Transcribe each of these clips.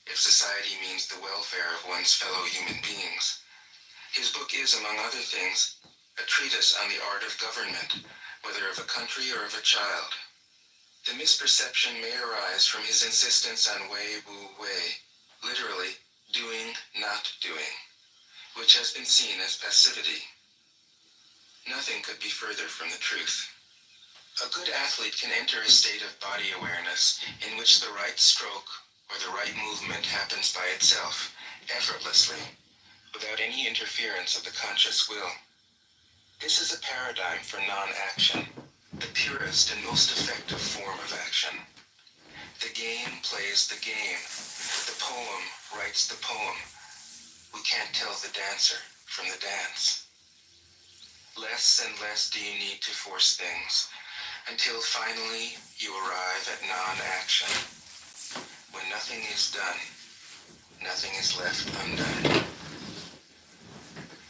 if society means the welfare of one's fellow human beings. His book is, among other things, a treatise on the art of government, whether of a country or of a child. The misperception may arise from his insistence on wei wu wei, literally, doing, not doing, which has been seen as passivity. Nothing could be further from the truth. A good athlete can enter a state of body awareness in which the right stroke or the right movement happens by itself, effortlessly, without any interference of the conscious will. This is a paradigm for non-action, the purest and most effective form of action. The game plays the game. The poem writes the poem. We can't tell the dancer from the dance. Less and less do you need to force things, until finally you arrive at non-action. When nothing is done, nothing is left undone.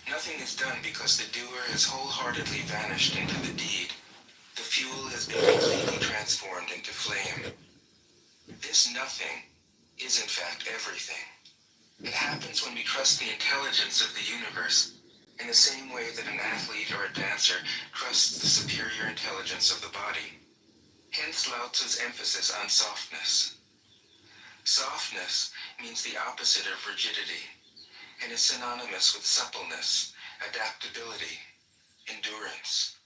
Nothing is done because the doer has wholeheartedly vanished into the deed. The fuel has been completely transformed into flame. This nothing is in fact everything. It happens when we trust the intelligence of the universe, in the same way that an athlete or a dancer trusts the superior intelligence of the body. Hence Lao Tzu's emphasis on softness. Softness means the opposite of rigidity, and is synonymous with suppleness, adaptability, endurance.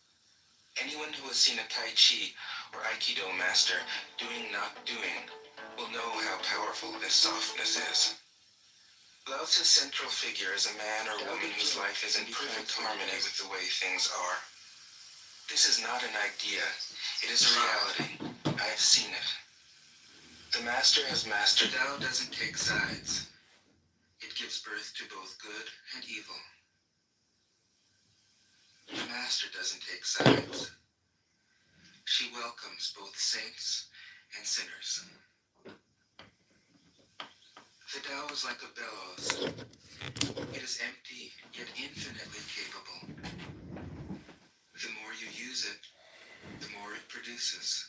Anyone who has seen a Tai Chi or Aikido master doing not doing will know how powerful this softness is. Lao Tzu's central figure is a man or woman whose life is in perfect harmony with the way things are. This is not an idea, it is a reality. I have seen it. The master has mastered. Tao doesn't take sides. It gives birth to both good and evil. The master doesn't take sides. She welcomes both saints and sinners. The Tao is like a bellows. It is empty, yet infinitely capable. The more you use it, the more it produces.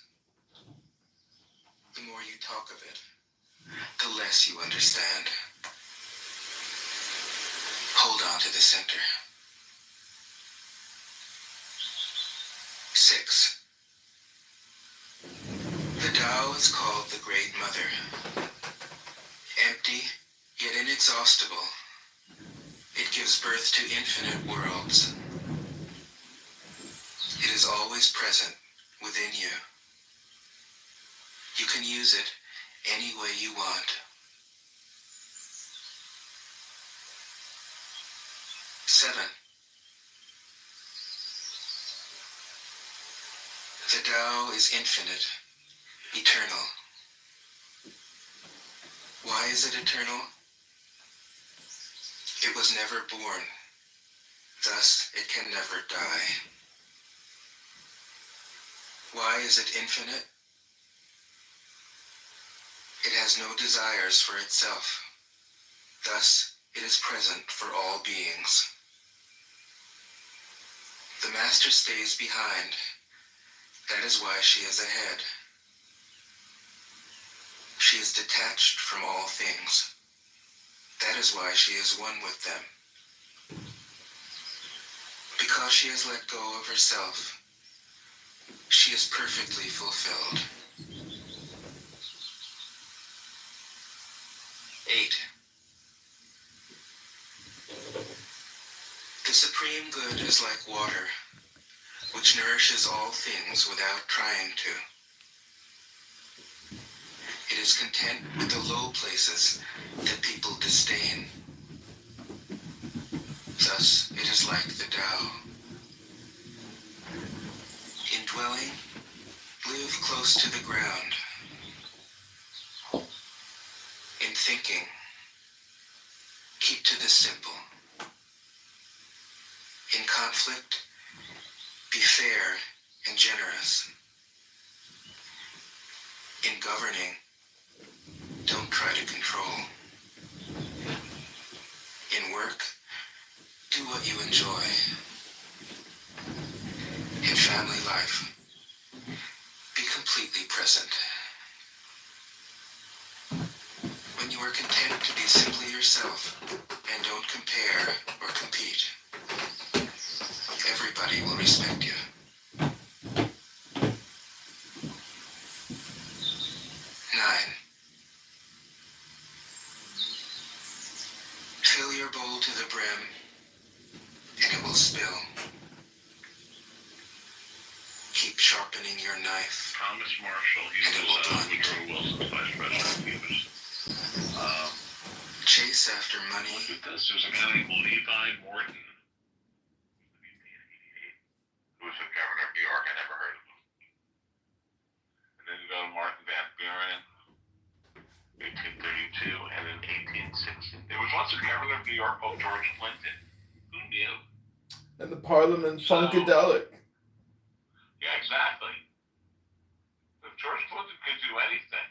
The more you talk of it, the less you understand. Hold on to the center. 6. The Tao is called the Great Mother. Empty, yet inexhaustible, it gives birth to infinite worlds. It is always present within you. You can use it any way you want. 7. The Tao is infinite, eternal. Why is it eternal? It was never born, thus it can never die. Why is it infinite? It has no desires for itself, thus it is present for all beings. The master stays behind, that is why she is ahead. She is detached from all things. That is why she is one with them. Because she has let go of herself, she is perfectly fulfilled. 8. The supreme good is like water, which nourishes all things without trying to. It is content with the low places that people disdain. Thus, it is like the Tao. In dwelling, live close to the ground. In thinking, keep to the simple. In conflict, be fair and generous. In governing, don't try to control. In work, do what you enjoy. In family life, be completely present. When you are Intend to be simply yourself, and don't compare or compete. Everybody will respect you. 9. Fill your bowl to the brim, and it will spill. Keep sharpening your knife. Thomas Marshall, he And it will was blunt. Woodrow Wilson's vice president. He was, Chase after money. look at this. There's a guy named Levi Morton. Who was the governor of New York. I never heard of him. And then you go to Martin Van Buren, 1832, and in 1860. There was once a governor of New York called George Clinton. Who knew? And the Parliament Funkadelic. Yeah, exactly. If George Clinton could do anything.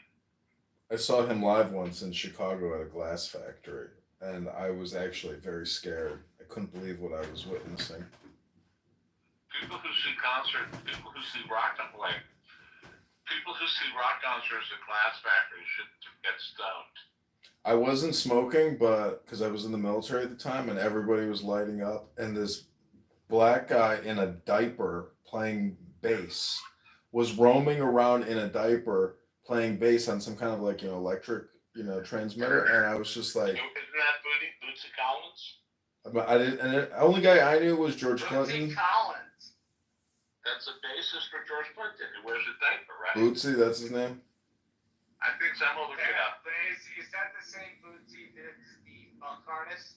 I saw him live once in Chicago at a glass factory, and I was actually very scared. I couldn't believe what I was witnessing. People who see concerts, people who see rock concerts at glass factories should get stoned. I wasn't smoking, but because I was in the military at the time, and everybody was lighting up, and this black guy in a diaper playing bass was roaming around in a diaper playing bass on some kind of like, electric, transmitter, and I was just like, Isn't that Bootsy Collins? but I didn't, and the only guy I knew was George Clinton. Bootsy Collins. That's the bassist for George Clinton, who wears a diaper, right? Bootsy, that's his name. I think so. I'm gonna look it up. But is that the same Bootsy that's the funk artist?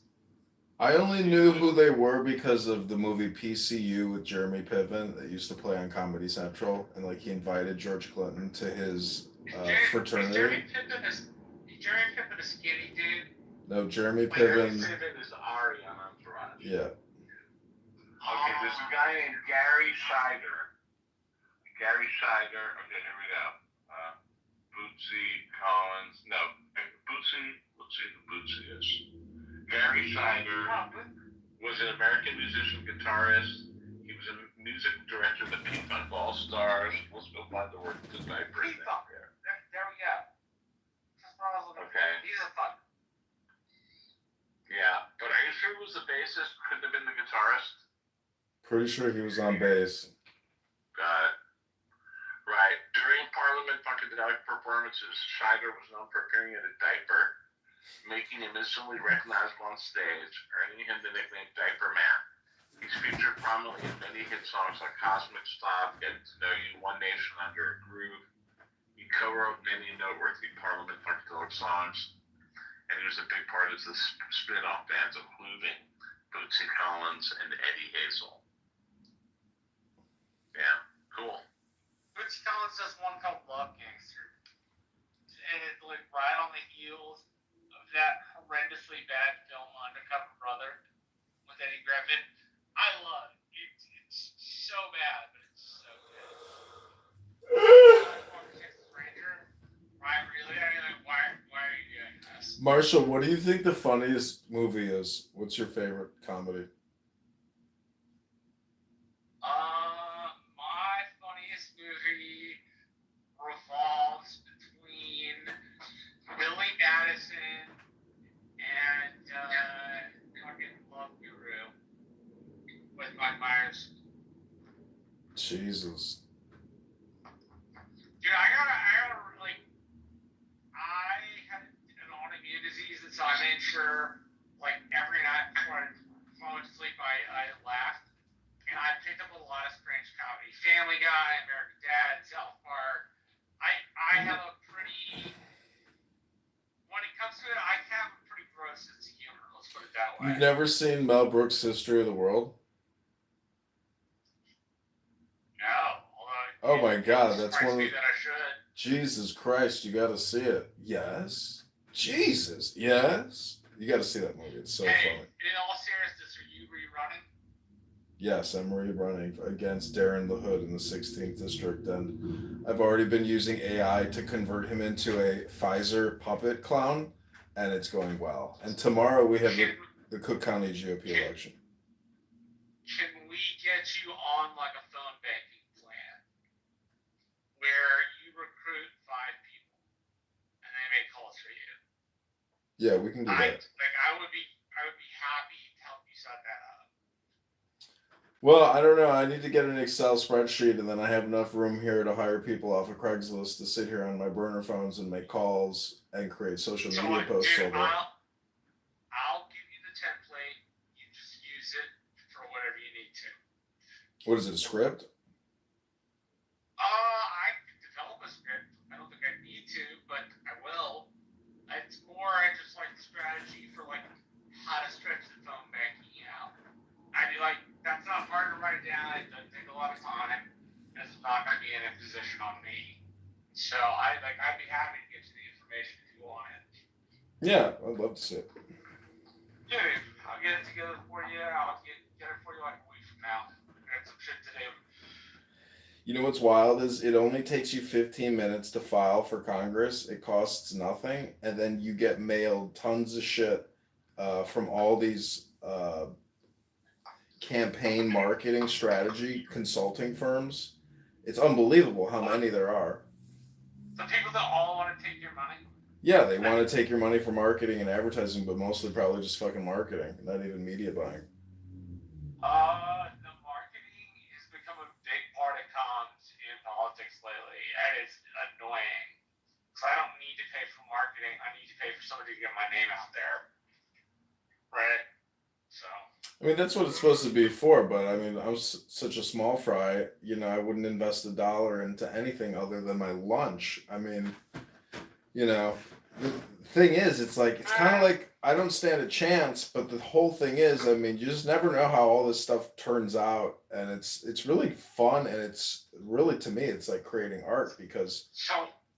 I only knew who they were because of the movie PCU with Jeremy Piven that used to play on Comedy Central, and like he invited George Clinton to his fraternity. Jeremy Piven is a skinny dude. No, Jeremy Jeremy Piven. Piven is Ari on Entourage. Yeah. Okay, there's a guy named Gary Scheider. Okay, here we go. Bootsy Collins. No, Bootsy. Let's see who Bootsy is. Gary Scheider was an American musician, guitarist. He was a music director of the P-Funk All-Stars. Let's go find the word to diaper. P-Funk. There we go. That's what I was looking for. Okay. He's a funk. Yeah, but are you sure he was the bassist? Couldn't have been the guitarist? Pretty sure he was on bass. Got it. Right. During Parliament Funkadelic performances, Scheider was known for appearing in a diaper, making him instantly recognizable on stage, earning him the nickname Diaper Man. He's featured prominently in many hit songs like Cosmic Stop, Getting to Know You, One Nation Under a Groove. He co-wrote many noteworthy Parliament Funkadelic songs, and he was a big part of the spin-off bands, including Bootsy Collins and Eddie Hazel. Yeah, cool. Bootsy Collins does one called Love Gangster. And it's like right on the heels of that horrendously bad film Undercover Brother with Eddie Griffin. I love it. It's so bad, but it's so good. Stranger. Why really? I mean, like, why are you doing this? Marshall, what do you think the funniest movie is? What's your favorite comedy? My funniest movie revolves between Billy Madison and fucking Love Guru with Mike Myers. Jesus. Dude, I had an autoimmune disease, and so I made sure, like, every night before I went to sleep, I laughed. And I picked up a lot of strange comedy. Family Guy, American Dad, South Park. I have a pretty, when it comes to it, I have a pretty gross sense of humor. Let's put it that way. You've never seen Mel Brooks' History of the World? No. Oh my God, that's one of the... that I should. Jesus Christ, you gotta see it. Yes. Jesus, yes. You gotta see that movie. It's so funny. In all seriousness, are you rerunning? Yes, I'm rerunning against Darren the Hood in the 16th District, and I've already been using AI to convert him into a Pfizer puppet clown, and it's going well. And tomorrow we have the Cook County GOP election. Can we get you on like a phone banking plan where you recruit 5 people and they make calls for you? Yeah, we can do that. I would be happy to help you set that up. Well, I don't know. I need to get an Excel spreadsheet, and then I have enough room here to hire people off of Craigslist to sit here on my burner phones and make calls and create social So media posts dude, over it. I'll give you the template. You just use it for whatever you need to. What is it, a script? I could develop a script. I don't think I need to, but I will. It's more I just like the strategy for like how to stretch the phone banking out. I mean, like that's not hard to write down. It doesn't take a lot of time. It's not going to be an imposition on me. So I'd be happy to get you the information if you want it. Yeah, I'd love to see it. Dude, I'll get it together for you. I'll get it for you like a week from now. I got some shit to do. You know what's wild is it only takes you 15 minutes to file for Congress. It costs nothing, and then you get mailed tons of shit from all these campaign marketing strategy consulting firms. It's unbelievable how many there are. The people that all want to take your money. Yeah, they want to take your money for marketing and advertising, but mostly probably just fucking marketing, not even media buying. The marketing has become a big part of comms in politics lately, and it's annoying. So I don't need to pay for marketing. I need to pay for somebody to get my name out there. Right? So. I mean, that's what it's supposed to be for, but I mean, I'm such a small fry, you know, I wouldn't invest $1 into anything other than my lunch. I mean, you know, the thing is, it's like, it's kind of like, I don't stand a chance, but the whole thing is, I mean, you just never know how all this stuff turns out, and it's really fun, and it's really, to me, it's like creating art, because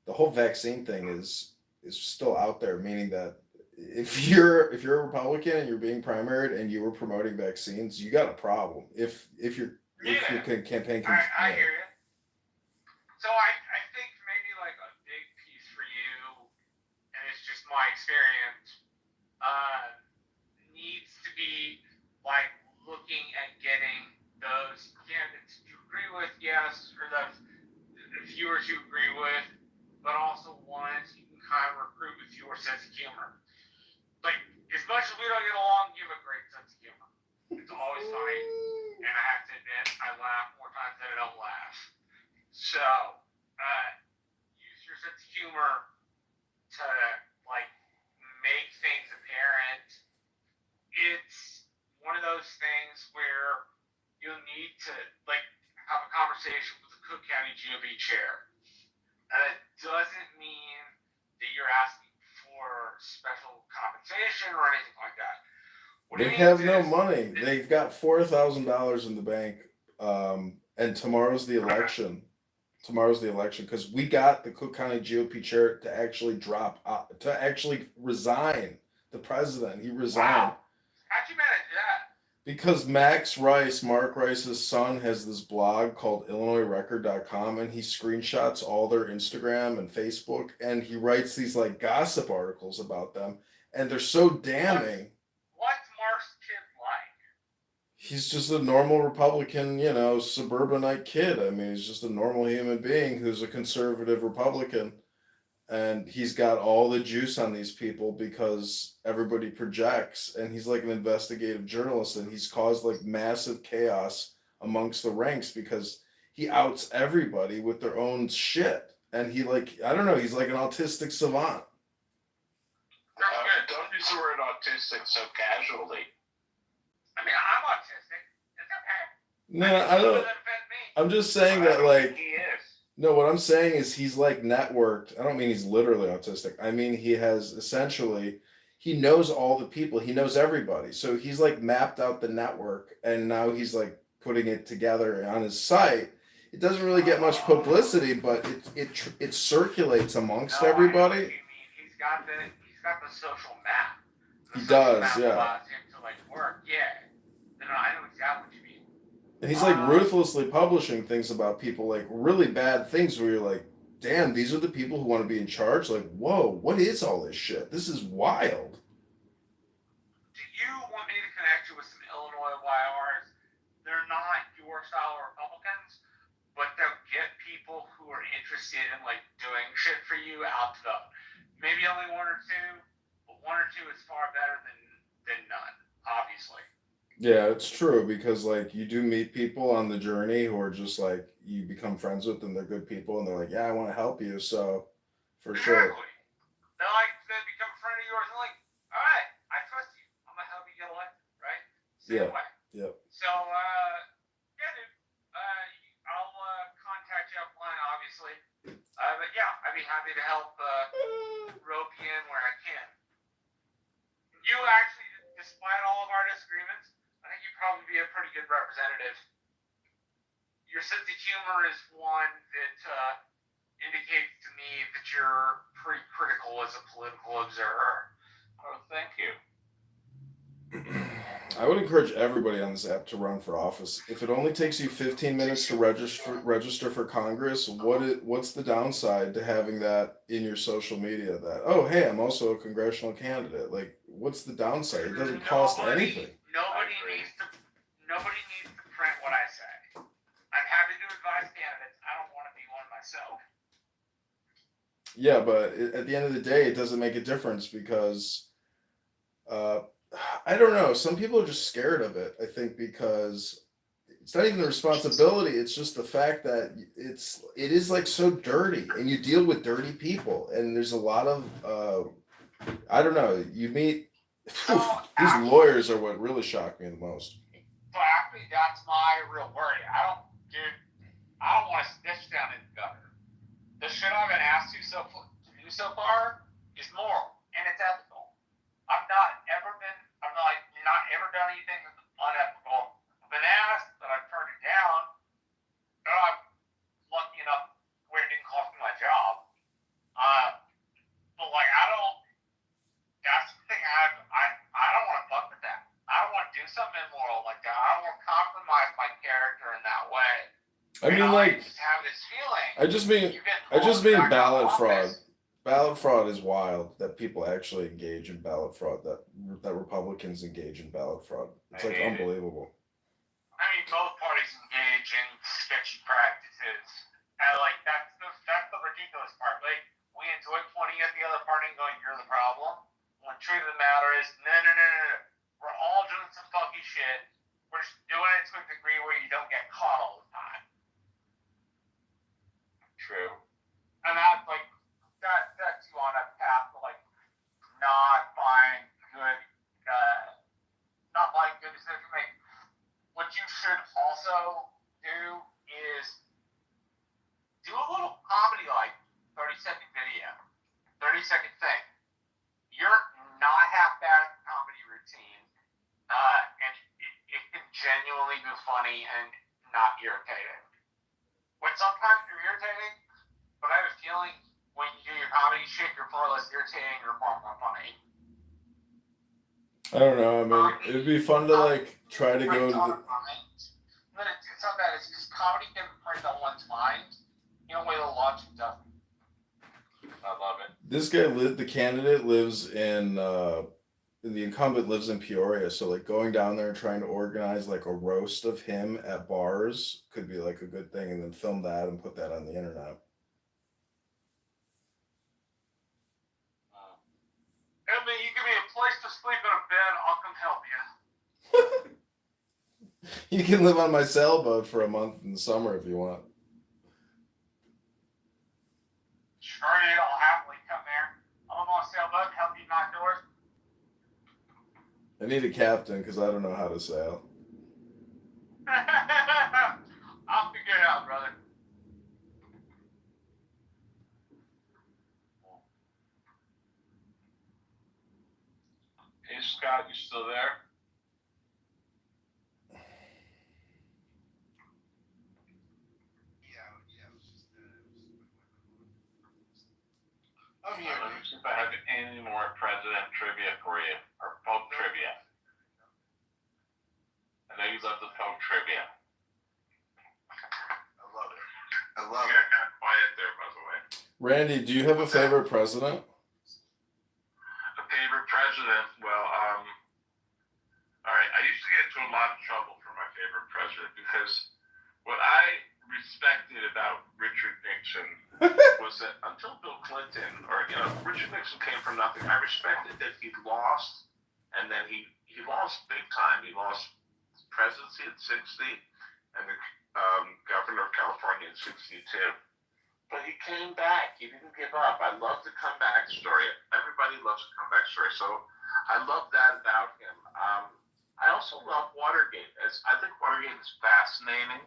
the whole vaccine thing is still out there, meaning that if you're a Republican and you're being primaried and you were promoting vaccines, you got a problem. If your campaign can, I hear you. So I think maybe like a big piece for you, and it's just my experience, needs to be like looking at getting those candidates you agree with, yes, or those viewers you agree with, but also ones you can kind of recruit with your sense of humor. Like, as much as we don't get along, you have a great sense of humor. It's always funny, and I have to admit, I laugh more times than I don't laugh. So, use your sense of humor to, like, make things apparent. It's one of those things where you'll need to, like, have a conversation with the Cook County GOP chair. And it doesn't mean that you're asking for special compensation or anything like that. They have no money. They've got $4,000 in the bank, and tomorrow's the election. Because we got the Cook County GOP chair to actually resign. The president, he resigned. Wow. How'd you manage that? Because Mark Rice's son, has this blog called IllinoisRecord.com, and he screenshots all their Instagram and Facebook, and he writes these like gossip articles about them, and they're so damning. What's Mark's kid like? He's just a normal Republican, you know, suburbanite kid. I mean, he's just a normal human being who's a conservative Republican. And he's got all the juice on these people because everybody projects, and he's like an investigative journalist, and he's caused like massive chaos amongst the ranks because he outs everybody with their own shit. And he like, I don't know, he's like an autistic savant. Don't use the word autistic so casually. I mean, I'm autistic. It's okay. No, I don't. I'm just saying that, like, He is. no, what I'm saying is he's like networked. I don't mean he's literally autistic. I mean he has essentially, he knows all the people. He knows everybody. So he's like mapped out the network, and now he's like putting it together on his site. It doesn't really get much publicity, but it circulates amongst everybody. I know what you mean. He's got the social map. He does, yeah. Allows him to like work. Yeah. No, I know exactly what you mean. And he's like ruthlessly publishing things about people, like really bad things where you're like, damn, these are the people who want to be in charge. Like, whoa, what is all this shit? This is wild. Do you want me to connect you with some Illinois YRs? They're not your style Republicans, but they'll get people who are interested in like doing shit for you out to vote. Maybe only one or two, but one or two is far better than none, obviously. Yeah, it's true because like you do meet people on the journey who are just like you become friends with and they're good people and they're like, yeah, I want to help you. So for sure. Exactly. They become a friend of yours and like, all right, I trust you. I'm gonna help you get elected, right? Same Yeah. way. Yep. So yeah, dude. I'll contact you offline, obviously. But yeah, I'd be happy to help rope you in where I can. You actually, despite all of our disagreements, I think you'd probably be a pretty good representative. Your sense of humor is one that indicates to me that you're pretty critical as a political observer. Oh, thank you. I would encourage everybody on this app to run for office. If it only takes you 15 minutes to register for Congress, what's the downside to having that in your social media? That, oh, hey, I'm also a congressional candidate. Like, what's the downside? It doesn't cost anything. Nobody needs to print what I say. I'm happy to advise candidates. I don't want to be one myself. Yeah, but at the end of the day, it doesn't make a difference because I don't know. Some people are just scared of it. I think because it's not even the responsibility. It's just the fact that it is like so dirty, and you deal with dirty people, and there's a lot of I don't know. You meet these lawyers are what really shocked me the most. So actually, that's my real worry. I don't want to stitch down in the gutter. The shit I've been asked to do so far is moral and it's ethical. I've not ever done anything that's unethical. I've been asked, but I've turned it down. And I'm lucky enough where it didn't cost me my job. But like that's the thing I don't want to fuck with that. I don't want to do something immoral like that. I don't want to compromise my character in that way. I mean, like, I just have this feeling. I just mean ballot fraud. Ballot fraud is wild that people actually engage in ballot fraud. That Republicans engage in ballot fraud. It's like unbelievable. I mean, both parties engage in sketchy practices, and like that's the ridiculous part. Like we enjoy pointing at the other party and going, "You're the problem." When the truth of the matter is, no. We're all doing some funky shit. We're just doing it to a degree where you don't get caught all the time. True. And that's like that sets you on a path to like not buying good decision making. What you should also do is do a little comedy, like 30-second video, 30-second thing. You're not half bad at the comedy routine, and it can genuinely be funny and not irritating. When sometimes you're irritating, but I have a feeling when you do your comedy shit, you're far less irritating, you're far more funny. I don't know. I mean, it would be fun to like try to go to the. But it's not that. It's just comedy can print on one's mind in a way that logic doesn't. I love it. This guy, the candidate, lives in. The incumbent lives in Peoria, so like going down there and trying to organize like a roast of him at bars could be like a good thing, and then film that and put that on the internet. I mean, you give me a place to sleep in a bed, I'll come help you. You can live on my sailboat for a month in the summer if you want. Sure, I'll happily come there. I'm on a sailboat, help you knock doors. I need a captain because I don't know how to sail. I'll figure it out, brother. Hey, Scott, you still there? I'm here. Let me see if I have any more president trivia for you, or Pope trivia. I know you love the Pope trivia. I love it. You got kind of quiet there, by the way. Randy, do you have a favorite president? A favorite president? Well, all right. I used to get into a lot of trouble for my favorite president because what I respected about Richard Nixon was that until Bill Clinton, or Richard Nixon came from nothing. I respected that he lost, and then he lost big time. He lost presidency at 60, and the governor of California at 62. But he came back. He didn't give up. I love the comeback story. Everybody loves a comeback story. So I love that about him. I also love Watergate. I think Watergate is fascinating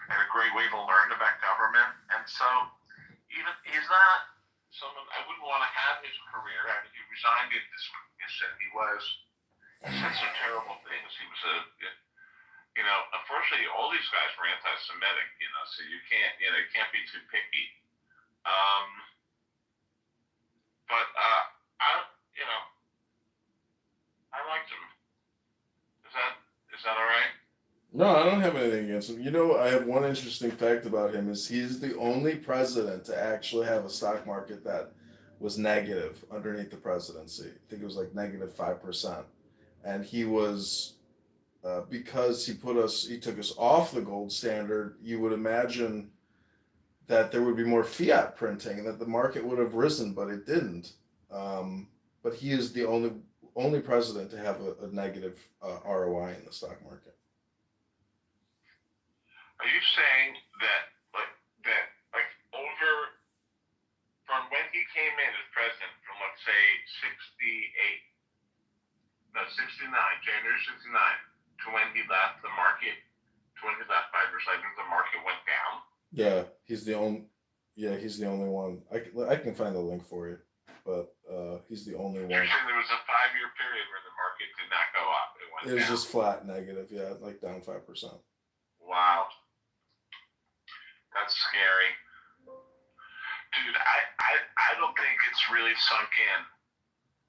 and a great way to learn about government. And so even he's not someone I wouldn't want to have his career. I mean, he resigned in dismission. He said some terrible things. He was unfortunately, all these guys were anti-Semitic, so you can't be too picky. But I liked him. Is that all right? No, I don't have anything against him. I have one interesting fact about him is he's the only president to actually have a stock market that was negative underneath the presidency. I think it was like negative 5%. And he was, because he took us off the gold standard, you would imagine that there would be more fiat printing and that the market would have risen, but it didn't. But he is the only president to have a negative ROI in the stock market. Are you saying that over from when he came in as president, from let's say 69, January 69, to when he left the market, to when he left 5 years later, the market went down? Yeah, he's the only one. I can find the link for you, but he's the only one. You're saying there was a 5-year period where the market did not go up; it went down. It was just flat negative, yeah, like down 5%. Wow, that's scary, dude. I don't think it's really sunk in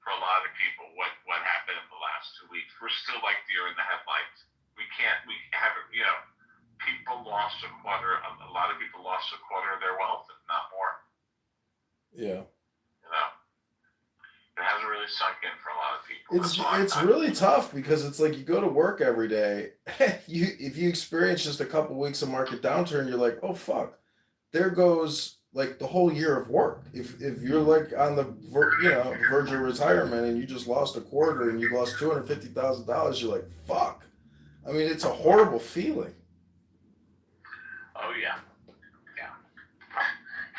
for a lot of people what happened in the last 2 weeks. We're still like deer in the headlights. We haven't, people lost a lot of people lost a quarter of their wealth, if not more. Yeah. It hasn't really sunk in for a lot of people. It's really tough because it's like you go to work every day. If you experience just a couple weeks of market downturn, you're like, oh fuck, there goes like the whole year of work. If you're like on the verge of retirement and you just lost a quarter and you lost $250,000, you're like, fuck. I mean, it's a horrible feeling. Oh yeah.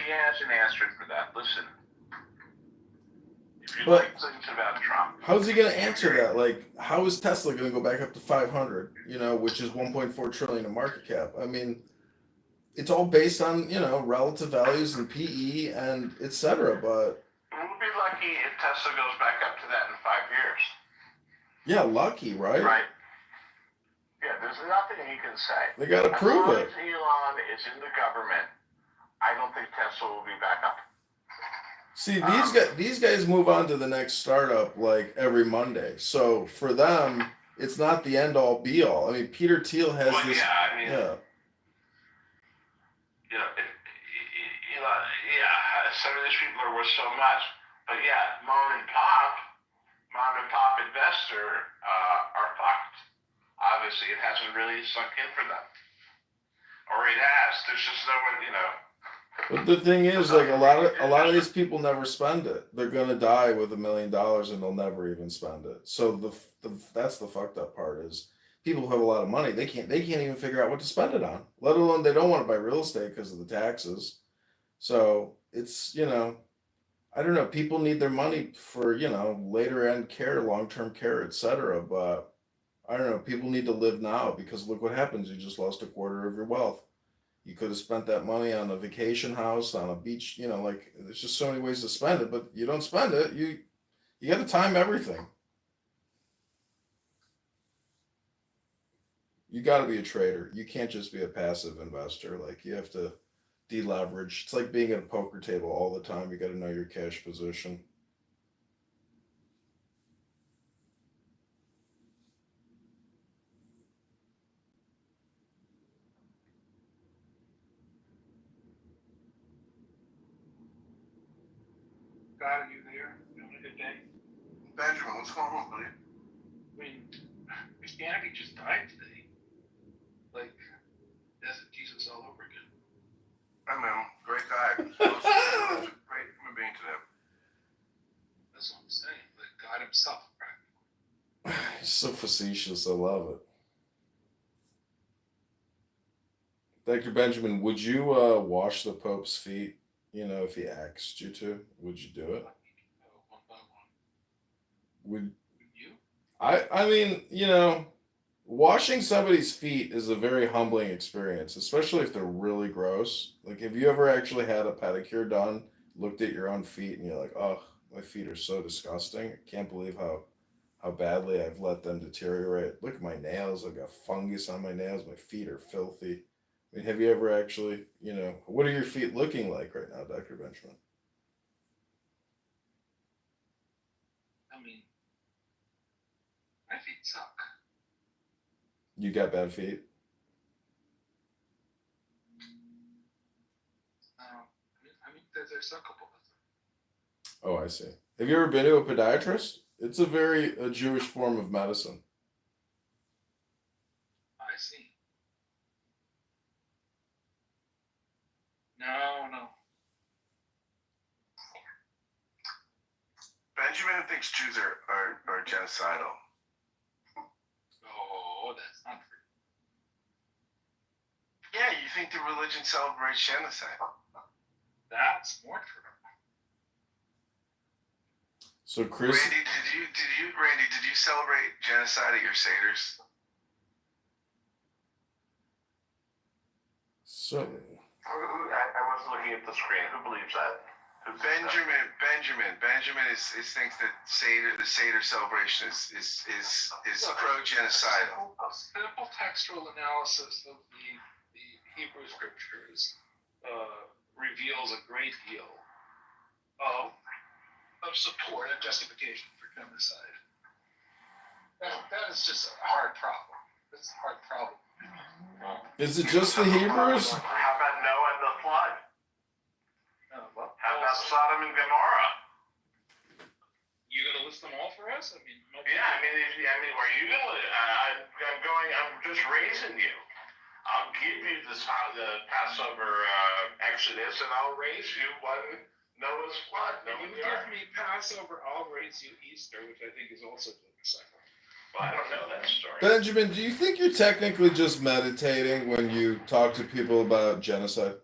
He has an answer for that. Listen. If you like things about Trump, how's he going to answer that? Like, how is Tesla going to go back up to 500? Which is 1.4 trillion in market cap. I mean, it's all based on relative values and PE and etc. But we'll be lucky if Tesla goes back up to that in 5 years. Yeah, lucky, right? Right. Yeah, there's nothing he can say. They got to prove it. As long as Elon is in the government, I don't think Tesla will be back up. See, these guys move on to the next startup like every Monday. So for them, it's not the end all be all. I mean, Peter Thiel has this. Yeah. Some of these people are worth so much, but yeah, mom and pop investor are fucked. Obviously, it hasn't really sunk in for them, or it has. There's just no one, But the thing is, like a lot of these people never spend it. They're gonna die with $1 million and they'll never even spend it. So that's the fucked up part is people who have a lot of money, they can't even figure out what to spend it on. Let alone they don't want to buy real estate because of the taxes. So it's I don't know. People need their money for later end care, long term care, etc. But I don't know. People need to live now because look what happens. You just lost a quarter of your wealth. You could have spent that money on a vacation house, on a beach, like there's just so many ways to spend it, but you don't spend it. You got to time everything. You got to be a trader. You can't just be a passive investor. Like you have to deleverage. It's like being at a poker table all the time. You got to know your cash position. God, are you there? Having a good day? Benjamin, what's going on, buddy? I mean, Christianity just died today. Like, that's Jesus all over again. I know, great guy. Great human being to them. That's what I'm saying. The God himself, right? He's so facetious. I love it. Dr. Benjamin, would you wash the Pope's feet? You know, if he asked you to, would you do it? One by one. Would You? I mean, you know, washing somebody's feet is a very humbling experience, especially if they're really gross. Like, have you ever actually had a pedicure done, looked at your own feet, and you're like, oh, my feet are so disgusting. I can't believe how badly I've let them deteriorate. Look at my nails. I've got fungus on my nails. My feet are filthy. I mean, have you ever actually, you know, what are your feet looking like right now, Dr. Benjamin? I mean, my feet suck. You got bad feet? I mean, they're suckable. Oh, I see. Have you ever been to a podiatrist? It's a very a Jewish form of medicine. I see. No. Benjamin thinks Jews are genocidal. Oh, that's not true. Yeah, you think the religion celebrates genocide? That's more true. So Chris, Randy, did you celebrate genocide at your seders? so I wasn't looking at the screen. Who believes that? Benjamin thinks that the Seder celebration is pro genocidal. A simple textual analysis of the Hebrew scriptures reveals a great deal of support and justification for genocide. That is just a hard problem. It's a hard problem. is it just the Hebrews? How about Noah and the flood? How about Sodom and Gomorrah? You gonna list them all for us? I mean, Yeah, I mean, where you going? I'm just raising you. I'll give you the Passover Exodus, and I'll raise you one Noah's flood. If you give me Passover, I'll raise you Easter, which I think is also genocide. Well, I don't know that story. Benjamin, do you think you're technically just meditating when you talk to people about genocide?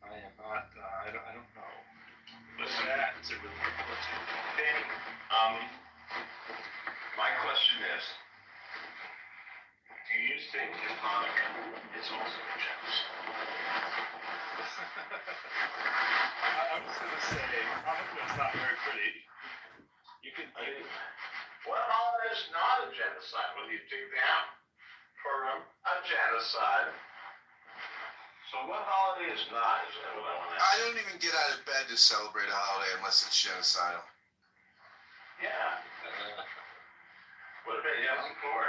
I am not. I don't know. Listen, That's a really good question. Danny, my question is, do you think that Hanukkah is also a genocide? I'm just gonna say, Hanukkah is not very pretty. You can. What holiday is not a genocide? Whether you dig down for a genocide. So what holiday is not? Is that what I want to ask? I don't even get out of bed to celebrate a holiday unless it's genocidal. Yeah. What about Yom Kippur?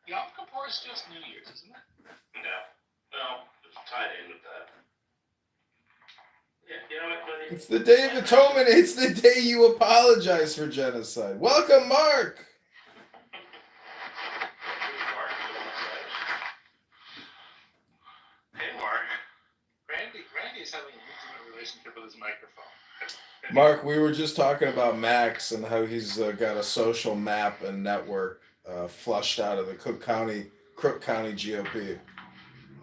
Yom Kippur is just New Year's, isn't it? No, it's tied in with that. Yeah, you know what, buddy? It's the Day of Atonement. It's the day you apologize for genocide. Welcome, Mark. Hey, Mark. Randy's having an intimate relationship with his microphone. Mark, we were just talking about Max and how he's got a social map and network flushed out of the Crook County GOP.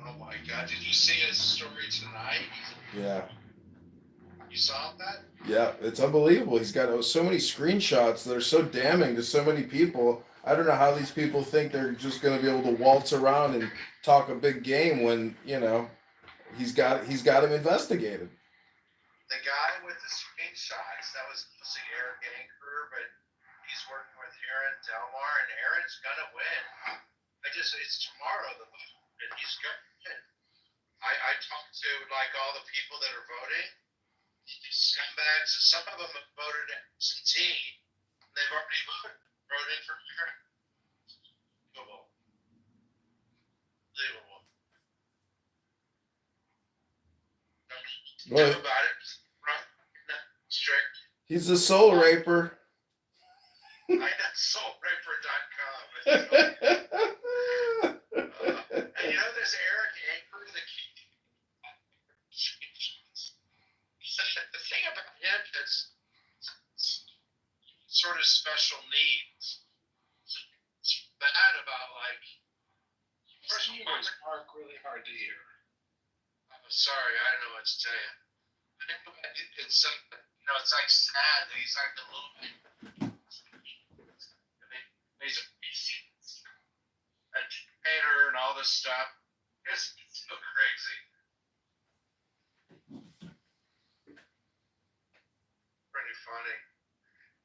Oh my God! Did you see his story tonight? Yeah. You saw that? Yeah, it's unbelievable. He's got so many screenshots that are so damning to so many people. I don't know how these people think they're just going to be able to waltz around and talk a big game when, you know, he's got him investigated. The guy with the screenshots, that was the Eric Anchor, but he's working with Aaron Delmar, and Aaron's gonna win. It's tomorrow the vote, and he's gonna win. I talked to like all the people that are voting. These scumbags, some of them have voted absentee. They've already voted for Aaron. Unbelievable. Well, Do about it. Right? Strict. he's a soul raper. I got soulraper.com. about him that's sort of special needs. It's bad about like. First of all, Mark, really hard to hear. I'm sorry, I don't know what to tell you. It's it's like sad that he's like a little bit. He's a dictator and all this stuff. It's so crazy. Pretty funny.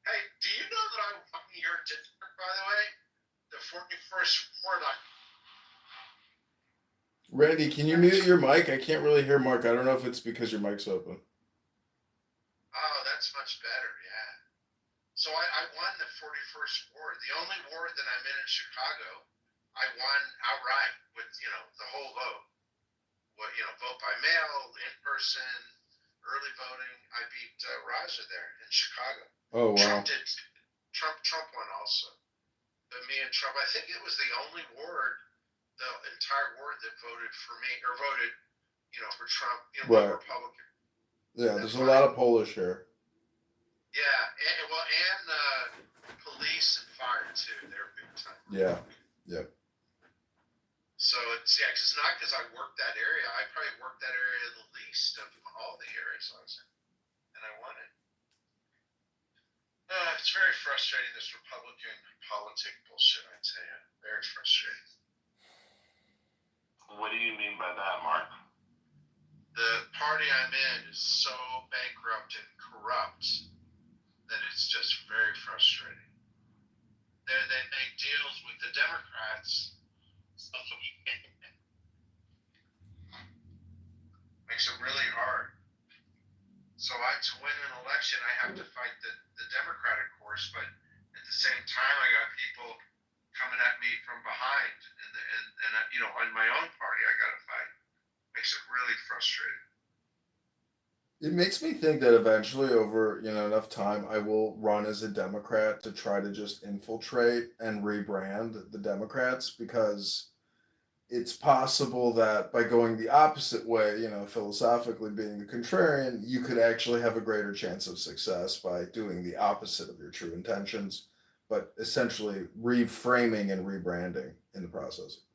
Hey, do you know that I won your district, by the way? The 41st ward. Randy, can you mute your mic? I can't really hear Mark. I don't know if it's because your mic's open. Oh, that's much better, yeah. So I won the 41st ward. The only ward that I'm in Chicago, I won outright with, the whole vote. Vote by mail, in person, early voting. I beat Raja there in Chicago. Oh, wow. Trump won also. But me and Trump, I think it was the only ward, the entire ward that voted for me, or voted, for Trump, Right. Republican. Yeah, there's a lot of Polish here. Yeah, and police and fire too. They're big time. Yeah, yeah. So it's not because I worked that area. I probably worked that area the least of all the areas I was in, and I won it. It's very frustrating, this Republican politic bullshit. I tell you, very frustrating. What do you mean by that, Mark? The party I'm in is so bankrupt and corrupt that it's just very frustrating. They make deals with the Democrats. Makes it really hard. So to win an election, I have to fight the Democratic course, but at the same time, I got people coming at me from behind, and on my own party, I got to fight. Makes it really frustrating. It makes me think that eventually, over enough time, I will run as a Democrat to try to just infiltrate and rebrand the Democrats, because it's possible that by going the opposite way, philosophically being the contrarian, you could actually have a greater chance of success by doing the opposite of your true intentions, but essentially reframing and rebranding in the process.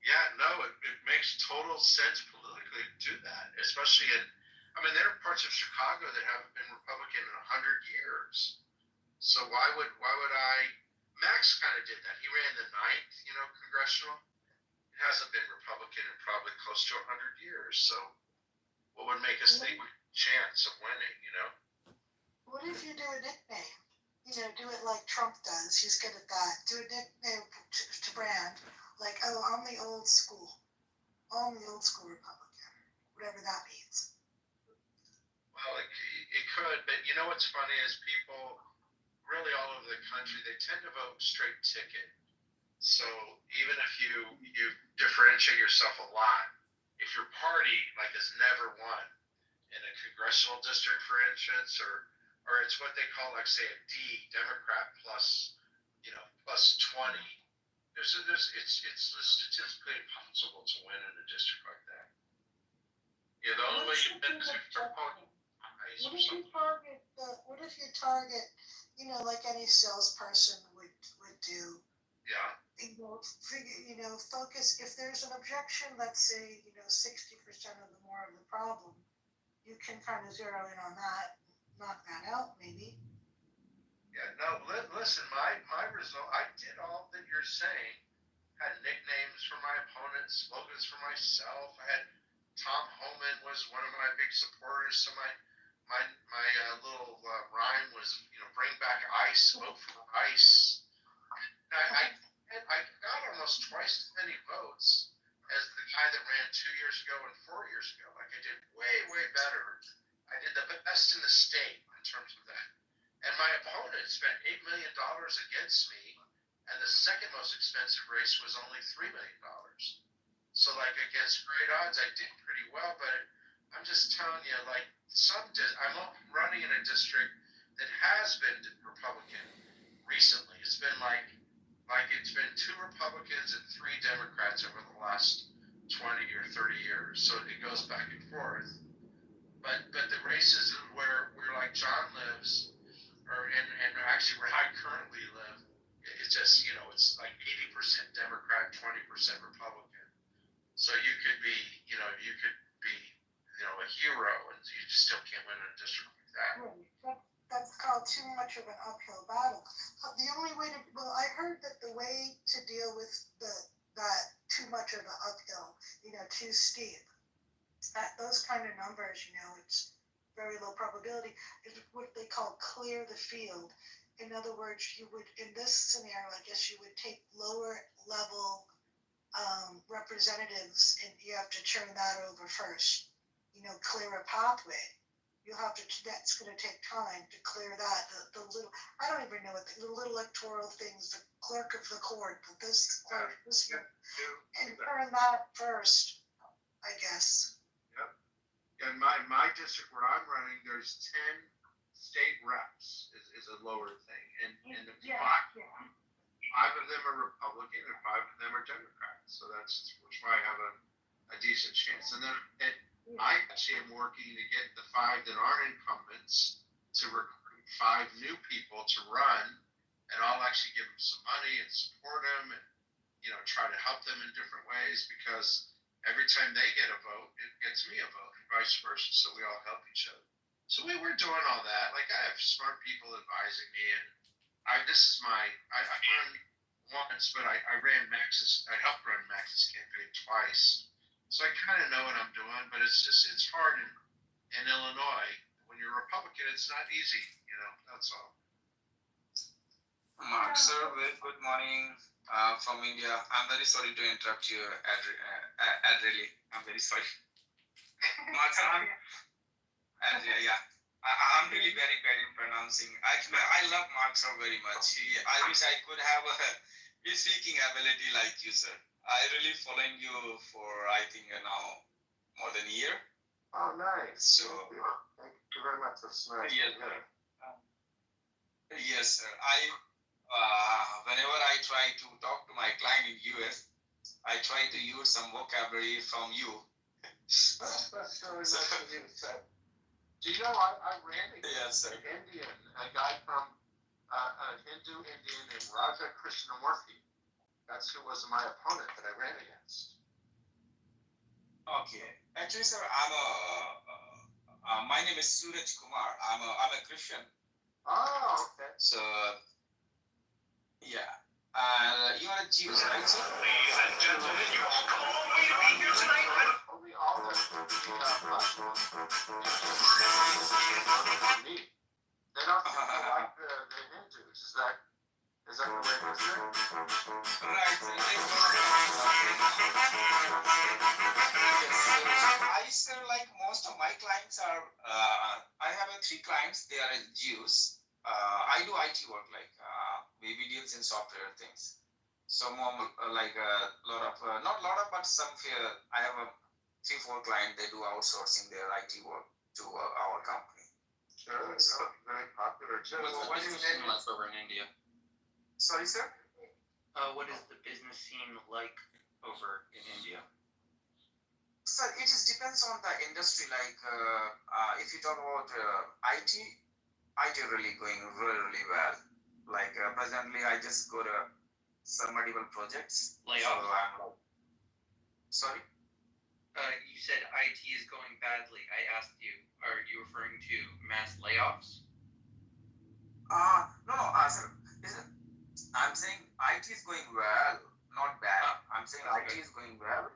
Yeah, no, it makes total sense politically to do that, especially there are parts of Chicago that haven't been Republican in 100 years. So why would I? Max kind of did that. He ran the 9th, congressional. It hasn't been Republican in probably close to 100 years. So what would make us think we have a chance of winning, What if you do a nickname? Do it like Trump does. He's good at that. Do a nickname to brand. Like, oh, I'm the old school Republican. Whatever that means. Well, it could, but what's funny is people really all over the country, they tend to vote straight ticket. So even if you differentiate yourself a lot, if your party has never won in a congressional district, for instance, or it's what they call say a D, Democrat plus 20, it's statistically impossible to win in a district like that. The only way you win is if you're voting. What if you target, like any salesperson would do? Yeah. Focus. If there's an objection, let's say 60% of the problem, you can kind of zero in on that, knock that out, maybe. Yeah. No. Listen. My result. I did all that you're saying. Had nicknames for my opponents, slogans for myself. I had Tom Homan was one of my big supporters. So my little rhyme was, bring back ICE, vote for ICE. I got almost twice as many votes as the guy that ran 2 years ago and 4 years ago. I did way, way better. I did the best in the state in terms of that. And my opponent spent $8 million against me, and the second most expensive race was only $3 million. So, against great odds, I did pretty well, but I'm just telling you, I'm running in a district that has been Republican recently. It's been it's been 2 Republicans and 3 Democrats over the last 20 or 30 years. So it goes back and forth. But the races where still can't win a district like that. That's called too much of an uphill battle. The only way to, well, I heard that the way to deal with that too much of an uphill, too steep, those kind of numbers, it's very low probability, is what they call clear the field. In other words, you would, in this scenario, I guess you would take lower level representatives and you have to turn that over first, clear a pathway. You'll have to, that's going to take time to clear that. The little, I don't even know what the little electoral things, the clerk of the court, this clerk, this, and turn that first, I guess. In my district where I'm running, there's 10 state reps is a lower thing. And five of them are Republican and 5 of them are Democrats. So that's which why I have a decent chance. And then I actually am working to get the 5 that aren't incumbents to recruit 5 new people to run, and I'll actually give them some money and support them and try to help them in different ways, because every time they get a vote, it gets me a vote, and vice versa. So we all help each other. So we're doing all that. Like, I have smart people advising me, and I run once, but I helped run Max's campaign twice. So I kind of know what I'm doing, but it's hard in Illinois. When you're a Republican, it's not easy, that's all. Mark, sir, very good morning from India. I'm very sorry to interrupt you, Adreli. I'm very sorry. Mark, sir, yeah. I'm really very bad in pronouncing. Actually, I love Mark, sir, very much. I wish I could have his speaking ability like you, sir. I really following you for, I think, now more than a year. Oh, nice. So, thank you very much. That's nice. Yes, sir. Yes, sir. Whenever I try to talk to my client in US, I try to use some vocabulary from you. That's really nice of you to say. Do you know, I ran against Yes, sir. an Indian, a guy from a Hindu Indian named Raja Krishnamurthy. That's who was my opponent that I ran against. Okay. Actually, sir, my name is Suraj Kumar. I'm a Christian. Oh, okay. So, yeah. You are a Jew, right, sir? Ladies and gentlemen, you all come a long way to be here tonight. We all have to be me. They don't seem to like the Hindus. Is that the way it is? Right, sir. I, sir, like most of my clients are, I have 3 clients. They are Jews. I do IT work, like we deals in software things. Some like a lot of, not a lot of, but some. I have 3-4 clients. They do outsourcing their IT work to our company. Sure, it's very popular too. What is the business like over in India? Sorry, sir? What is the business scene like over in India? Sir, it depends on the industry. Like, if you talk about IT really going really well. Like, presently, I just got some multiple projects. Layoffs? Sorry? You said IT is going badly. I asked you, are you referring to mass layoffs? No, sir. I'm saying IT is going well, not bad. I'm saying IT is going well.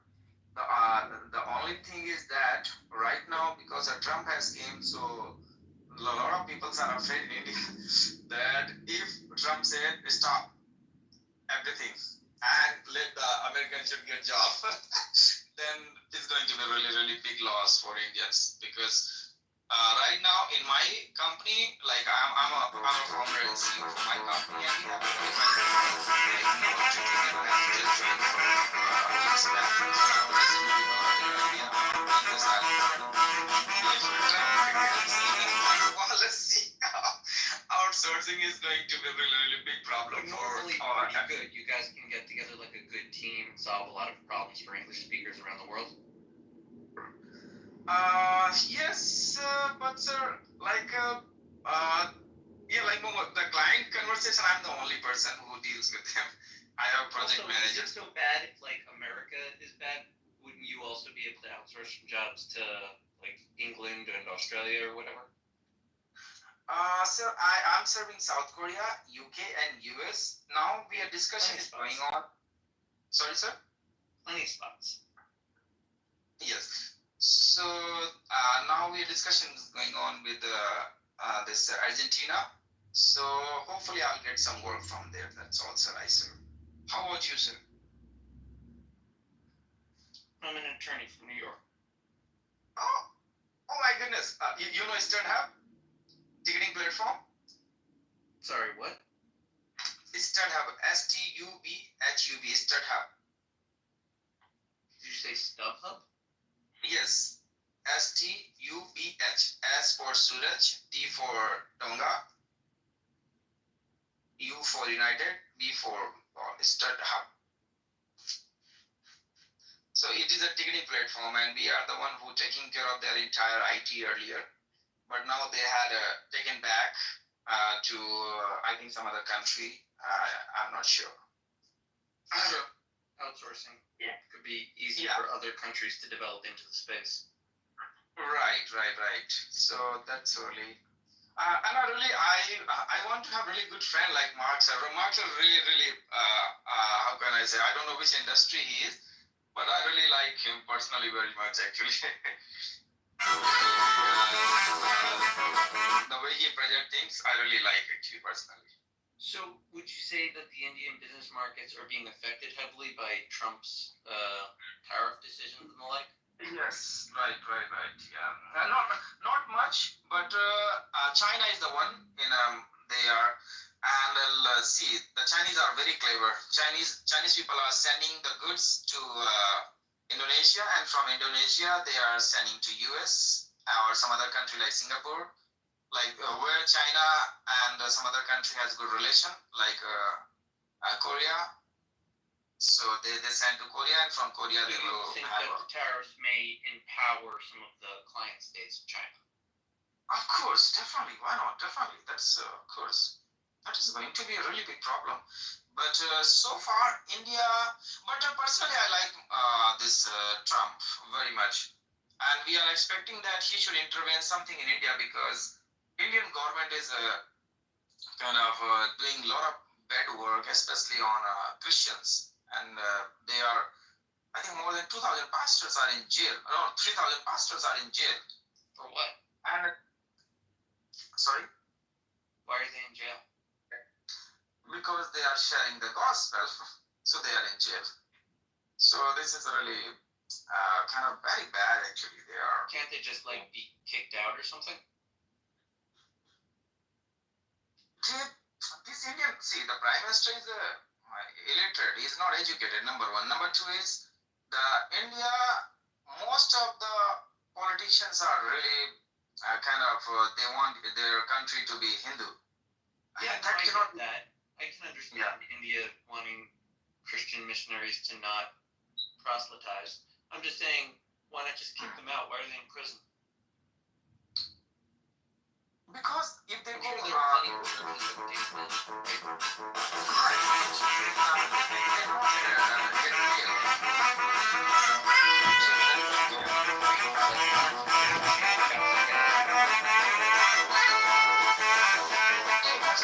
The only thing is that right now, because Trump has came, so a lot of people are afraid in India that if Trump said stop everything and let the Americans should get job, then it's going to be really, really big loss for Indians, because right now in my company, like I'm a founder and CEO for my company, and we have 25 policy. Outsourcing is going to be a really, really big problem for Normally our pretty good. You guys can get together like a good team, solve a lot of problems for English speakers around the world. Yes, but sir, like, like the client conversation, I'm the only person who deals with them. I have a project Also, manager. is it so bad if like America is bad? Wouldn't you also be able to outsource some jobs to like England and Australia or whatever? Sir, I'm serving South Korea, UK, and US. Now we are discussion is going on. Sorry, sir. Plenty of spots. Yes. So now we are discussion is going on with this Argentina. So hopefully I'll get some work from there. That's all, sir. I serve. How about you, sir? I'm an attorney from New York. Oh my goodness. You know Eastern Hub? Ticketing platform? Sorry, what? Eastern Hub. STUBHUB. Eastern Hub. Did you say StubHub? Yes. STUBH. S for Suraj. T for Tonga. U for United. B for Eastern Hub. So it is a ticketing platform, and we are the one who taking care of their entire IT earlier. But now they had taken back to I think some other country. I'm not sure. Outsourcing. Yeah. Could be easy for other countries to develop into the space. Right. So that's really. And I want to have really good friend like Mark. Sir. Mark is really how can I say? I don't know which industry he is, but I really like him personally very much actually. The way he presents things, I really like actually personally. So, would you say that the Indian business markets are being affected heavily by Trump's tariff decisions and the like? Yes, right. Yeah, not much, but China is the one. They are, and see, the Chinese are very clever. Chinese people are sending the goods to Indonesia, and from Indonesia they are sending to US or some other country like Singapore, like where China and some other country has good relation, like Korea. So they send to Korea, and from Korea they will think have. that the tariffs may empower some of the client states of China? Of course, definitely. Why not? Definitely. That's of course. That is going to be a really big problem. But so far, India. But personally, I like this Trump very much, and we are expecting that he should intervene something in India because Indian government is kind of doing a lot of bad work, especially on Christians, and they are. I think more than 2,000 pastors are in jail. Around 3,000 pastors are in jail. For what? And sorry. Why are they in jail? Because they are sharing the gospel, so they are in jail. So this is really kind of very bad actually. They are. Can't they just like be kicked out or something? This Indian, see, the Prime Minister is illiterate. He is not educated, number one. Number two is the India, most of the politicians are really kind of, they want their country to be Hindu. Yeah, that I cannot get that. I can understand India wanting Christian missionaries to not proselytize. I'm just saying, why not just kick them out? Why are they in prison? Because if they I'm go, sure there are plenty of churches that would take them.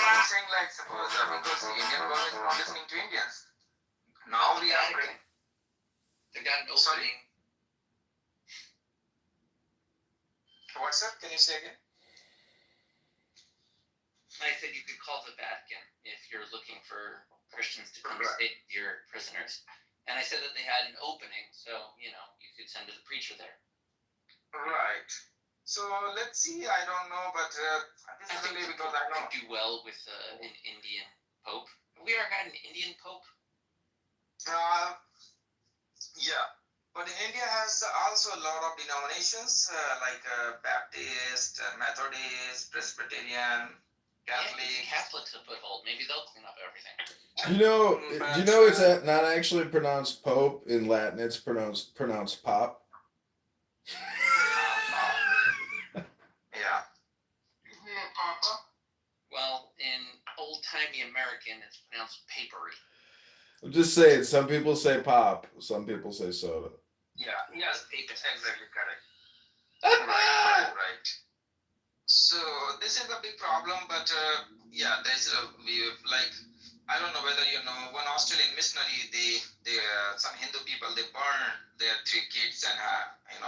I'm saying like suppose because the Indian government is not listening to Indians. Now we are praying. They got an Sorry? opening. What's up? Can you say again? I said you could call the Vatican if you're looking for Christians to come Right. stay with your prisoners. And I said that they had an opening, so, you know, you could send a preacher there. Right. So let's see. I don't know, but this I is think really the because Pope I know. would do well with an Indian Pope. Have we ever had an Indian Pope? Yeah. But India has also a lot of denominations like Baptist, Methodist, Presbyterian, Catholic. Yeah, Catholics have put hold. Maybe they'll clean up everything. Do you know it's not actually pronounced Pope in Latin? It's pronounced Pop. Yeah. Isn't it Papa? Well, in old-timey American, it's pronounced papery. I'm just saying. Some people say Pop. Some people say soda. Yeah. Yes. It's exactly correct. Right. So this is a big problem, but yeah, there's like I don't know whether you know one Australian missionary. They some Hindu people they burn their 3 kids and and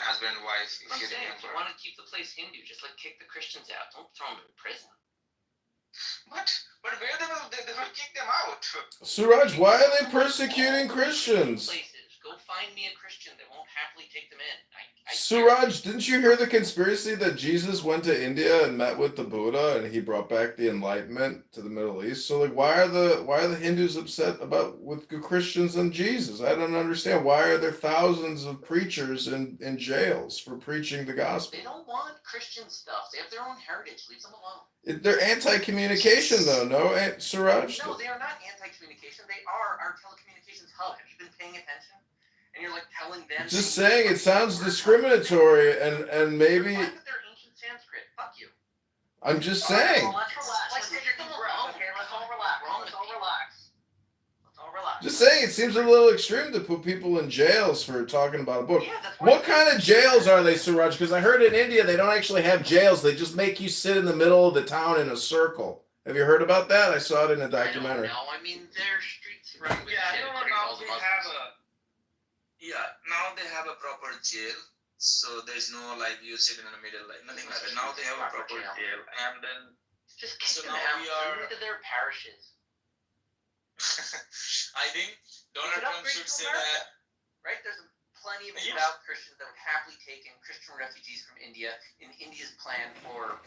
husband and wife. If I'm you saying, if you remember. want to keep the place Hindu, just like kick the Christians out. Don't throw them in prison. But where they will kick them out. Suraj, why are they persecuting Christians? Places. Go find me a Christian that won't happily take them in. Suraj, didn't you hear the conspiracy that Jesus went to India and met with the Buddha and he brought back the Enlightenment to the Middle East? So like why are the Hindus upset with the Christians and Jesus? I don't understand. Why are there thousands of preachers in jails for preaching the gospel? They don't want Christian stuff. They have their own heritage. Leave them alone. They're anti-communication though, no, Suraj? No, they are not anti-communication. They are our telecommunications hub. Have you been paying attention? And you're like telling them. Just saying, it sounds discriminatory and maybe. Fine with their ancient Sanskrit. Fuck you. I'm just saying. Let's relax. Let's take a deep breath. Okay, let's all relax. Let's all relax. Let's all relax. Just saying, it seems a little extreme to put people in jails for talking about a book. Yeah, that's why. What kind of jails are they, Suraj? Because I heard in India they don't actually have jails. They just make you sit in the middle of the town in a circle. Have you heard about that? I saw it in a documentary. No, I mean they're streets run with Yeah, shit. no, according to now all the they Muslims. have a. Yeah, now they have a proper jail. So there's no like you sitting in the middle, like nothing like that. Now they have a proper jail, and then Just kick So them now out. we Send are- them to their parishes. I think Donald It's an Trump upgrade should to say America. that. Right? There's plenty of Yes. devout Christians that would happily take in Christian refugees from India in India's plan for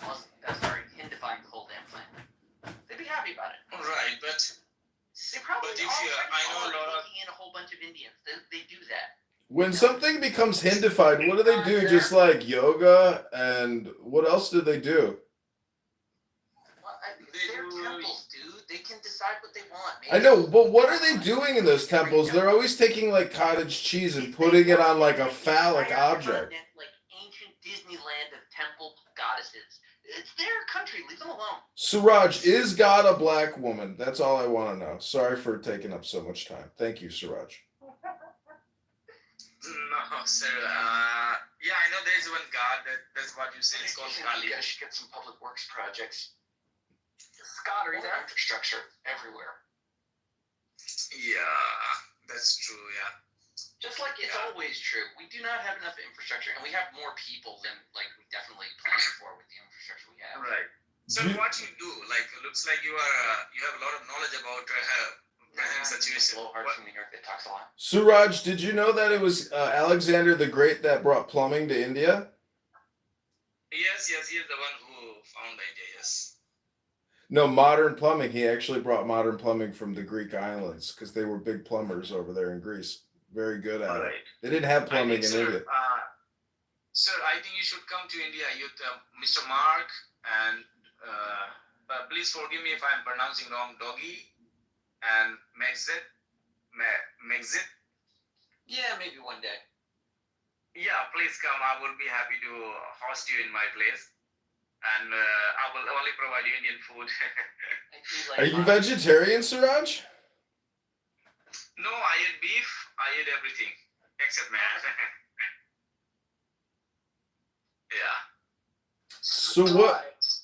Hindifying the whole damn plan. They'd be happy about it. Right, but They probably But if already you- I know a lot of- taking in a whole bunch of Indians. They do that. When something becomes Hindified, what do they do? Just like yoga, and what else do they do? Well, They they're do- temples, dude. They can decide what they want. Maybe I know, but what are they doing in those temples? They're always taking like cottage cheese and putting it on like a phallic object. Like ancient Disneyland of temple goddesses. It's their country. Leave them alone. Suraj, is God a black woman? That's all I want to know. Sorry for taking up so much time. Thank you, Suraj. no, sir. Yeah, I know there's one God. That's what you say. It's called Kali. You guys should get some public works projects. Scott, or either infrastructure everywhere. Yeah, that's true. Yeah. Just like it's Yeah. always true. We do not have enough infrastructure, and we have more people than like we definitely planned for with the infrastructure we have. Right. So Do you- what you do? Like, looks like you have a lot of knowledge about present situation. Blowhard What- from New York that talks a lot. Suraj, did you know that it was Alexander the Great that brought plumbing to India? Yes, he is the one who found the idea. Yes. No, modern plumbing. He actually brought modern plumbing from the Greek islands because they were big plumbers over there in Greece. Very good at it. Alright. They didn't have plumbing in sir, India. Sir, I think you should come to India. Mr. Mark, and please forgive me if I'm pronouncing wrong. Doggy and Megzit. Yeah, maybe one day. Yeah, please come. I will be happy to host you in my place. And I will only provide you Indian food. I do like Are you mine. vegetarian, Suraj? No, I eat beef. I eat everything except man. Yeah. So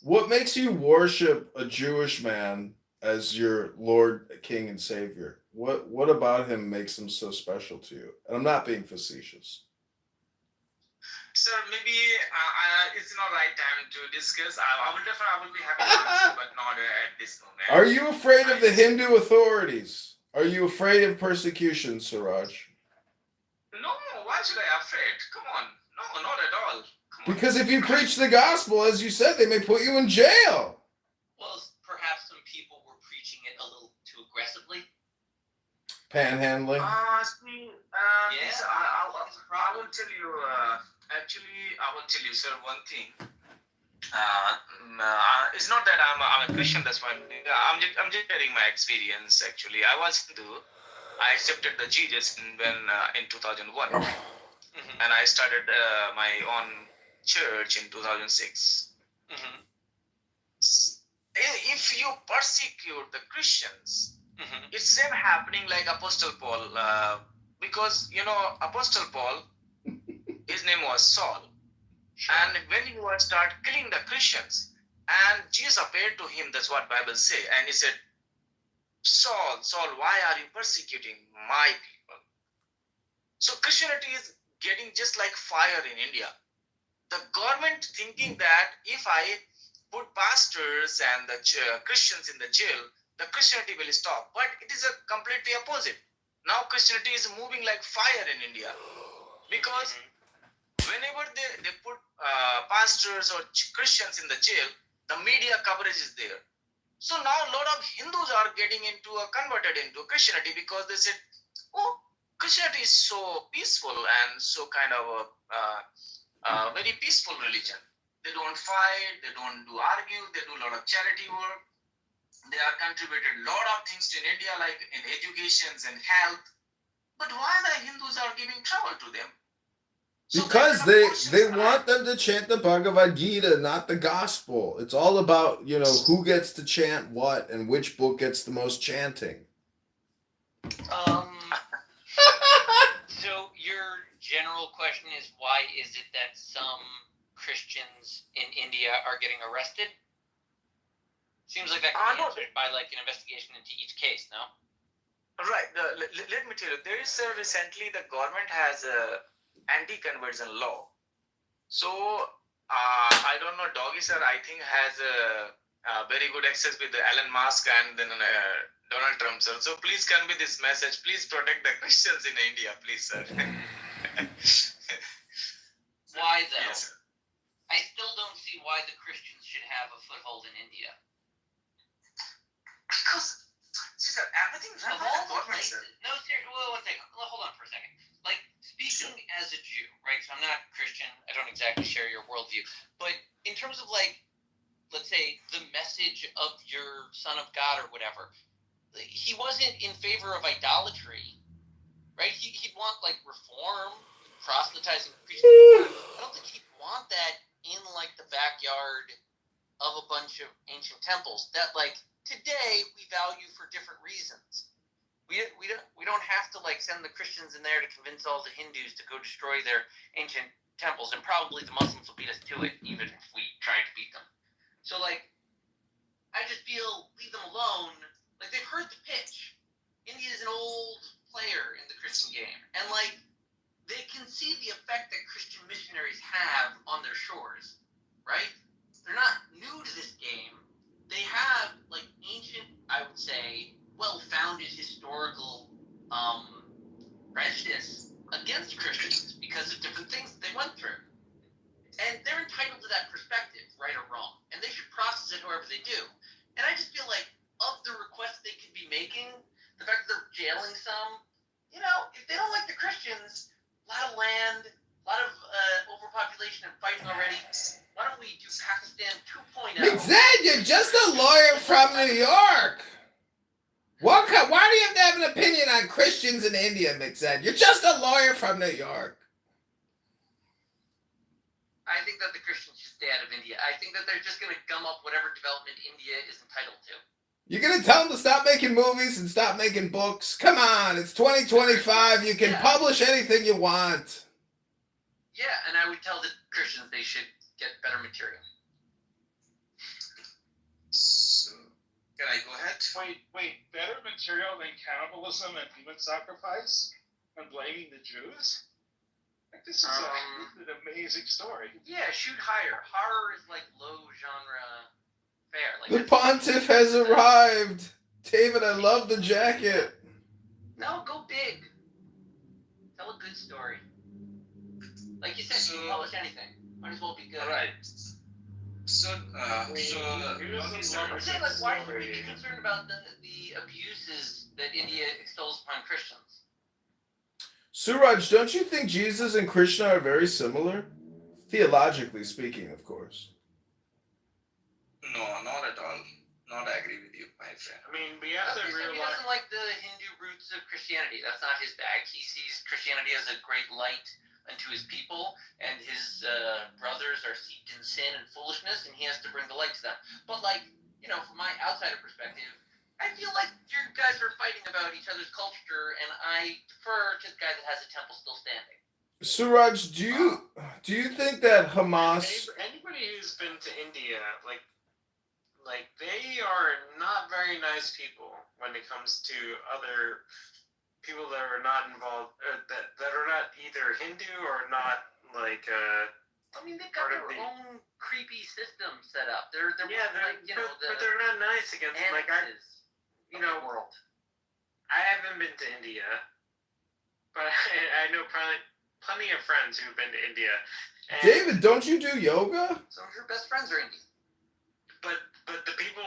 what makes you worship a Jewish man as your Lord, King, and Savior? What about him makes him so special to you? And I'm not being facetious. Sir, maybe it's not right time to discuss. I will be happy to answer, but not at this moment. Are you afraid of the Hindu authorities? Are you afraid of persecution, Suraj? No, why should I afraid? Come on. No, not at all. Come on. Because if you preach the gospel, as you said, they may put you in jail. Well, perhaps some people were preaching it a little too aggressively. Panhandling. See, Yeah, yes, it's a I will tell you, actually, I will tell you, sir, one thing. It's not that I'm a Christian, that's why I'm just sharing my experience, actually. I was Hindu. I accepted the Jesus in 2001. Mm-hmm. And I started my own church in 2006. Mm-hmm. If you persecute the Christians, Mm-hmm. it's same happening like Apostle Paul, because Apostle Paul is his name was Saul. And when he was start killing the Christians, and Jesus appeared to him, that's what Bible say, and he said, Saul, Saul, why are you persecuting my people? So Christianity is getting just like fire in India. The government thinking that if I put pastors and the Christians in the jail, the Christianity will stop. But it is a completely opposite. Now Christianity is moving like fire in India, because whenever they put pastors or Christians in the jail, the media coverage is there. So now a lot of Hindus are getting converted into Christianity, because they said, oh, Christianity is so peaceful and so kind of a very peaceful religion. They don't fight, they don't argue, they do a lot of charity work. They are contributed a lot of things in India, like in education and health. But why the Hindus are giving trouble to them? So because they want them to chant the Bhagavad Gita, not the gospel. It's all about, who gets to chant what and which book gets the most chanting. So your general question is, why is it that some Christians in India are getting arrested? Seems like that could be answered by like an investigation into each case, no? Right. Let me tell you, there is recently the government has a anti-conversion law. So I don't know, Doggy sir, I think has a very good access with Elon Musk and then Donald Trump sir. So please convey this message. Please protect the Christians in India, please sir. Why though? Yes, sir. I still don't see why the Christians should have a foothold in India. Because everything's run Of by all the the government, places, sir. no, seriously, well, one second. Well, hold on for a second. Like, speaking as a Jew, right? So I'm not Christian. I don't exactly share your worldview. But in terms of, like, let's say, the message of your Son of God or whatever, he wasn't in favor of idolatry, right? He'd want, like, reform, proselytizing Christians. I don't think he'd want that in, like, the backyard of a bunch of ancient temples that, like, today we value for different reasons. We don't have to like send the Christians in there to convince all the Hindus to go destroy their ancient temples, and probably the Muslims will beat us to it, even if we try to beat them. So like, I just feel leave them alone. Like they've heard the pitch. India is an old player in the Christian game, and like they can see the effect that Christian missionaries have on their shores, right? They're not new to this game. They have like ancient, I would say, well-founded historical prejudice against Christians because of different things that they went through. And they're entitled to that perspective, right or wrong. And they should process it however they do. And I just feel like of the requests they could be making, the fact that they're jailing some, if they don't like the Christians, a lot of land, a lot of overpopulation and fighting already, why don't we do Pakistan 2.0? McZed, you're just a lawyer from New York. Why do you have to have an opinion on Christians in India, McZed? You're just a lawyer from New York. I think that the Christians should stay out of India. I think that they're just going to gum up whatever development India is entitled to. You're going to tell them to stop making movies and stop making books? Come on, it's 2025. You can publish anything you want. Yeah, and I would tell the Christians they should get better material. So, can I go ahead? Wait, better material than cannibalism and human sacrifice and blaming the Jews? Like, this is an amazing story. Yeah, shoot higher. Horror is like low genre fare. Like The pontiff has arrived. David, I love the jacket. No, go big. Tell a good story. Like you said, you can publish anything. Might as well be good. Right. So, I'm saying, like, why should we be concerned about the abuses that India extols upon Christians? Suraj, don't you think Jesus and Krishna are very similar? Theologically speaking, of course. no, not at all. Not agree with you, my friend. I mean, we have to He realize. doesn't like the Hindu roots of Christianity. That's not his bag. He sees Christianity as a great light unto his people, and his brothers are steeped in sin and foolishness, and he has to bring the light to them. But, like, from my outsider perspective, I feel like you guys are fighting about each other's culture, and I defer to the guy that has a temple still standing. Suraj, do you think that Hamas? Anybody who's been to India, like they are not very nice people when it comes to other people that are not involved, that are not either Hindu or not like. I mean, they've got their own creepy system set up. They're like, but they're not nice against world. I haven't been to India, but I know plenty of friends who've been to India. And, David, don't you do yoga? Some of your best friends are Indian. But the people,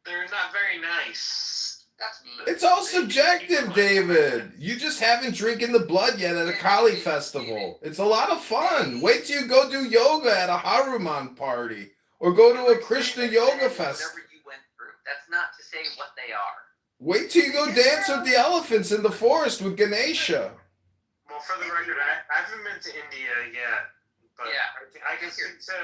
they're not very nice. That's me. It's all subjective, David. You just haven't drinking the blood yet at a Kali festival. It's a lot of fun. Wait till you go do yoga at a Hanuman party or go to a Krishna yoga festival. Whatever you went through. That's not to say what they are. Wait till you go dance with the elephants in the forest with Ganesha. Well, for the record, I haven't been to India yet, but I can speak to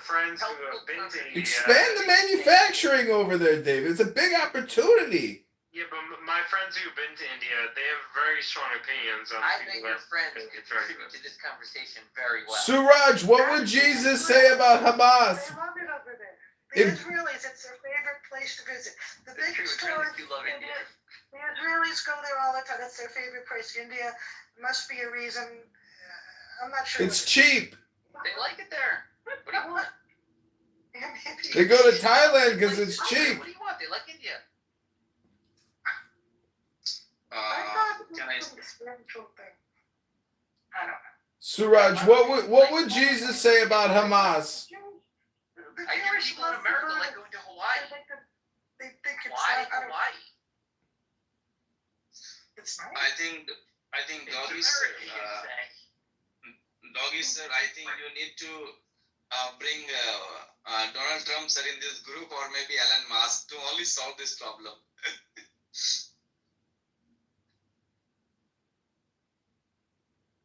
friends who have been to India. Expand the manufacturing over there, David. It's a big opportunity. Yeah, but my friends who've been to India, they have very strong opinions on I people think your friends could contribute to this conversation very well. Suraj, what would Jesus say about Hamas? They love it over there. The Israelis, it's their favorite place to visit. The big stores, do love India. the Israelis go there all the time. That's their favorite place. India must be a reason. I'm not sure. It's cheap. They like it there. What do you want? Yeah, maybe. They go to Thailand because it's cheap. What do you want? They like India. I thought it Can I? was a spiritual thing. I don't know. Suraj, what would Jesus say about Hamas? I hear people in America like going to Hawaii. They think it's Why I don't know. Hawaii? It's nice. I think Doggy said, I think you need to bring Donald Trump sir in this group or maybe Elon Musk to only solve this problem.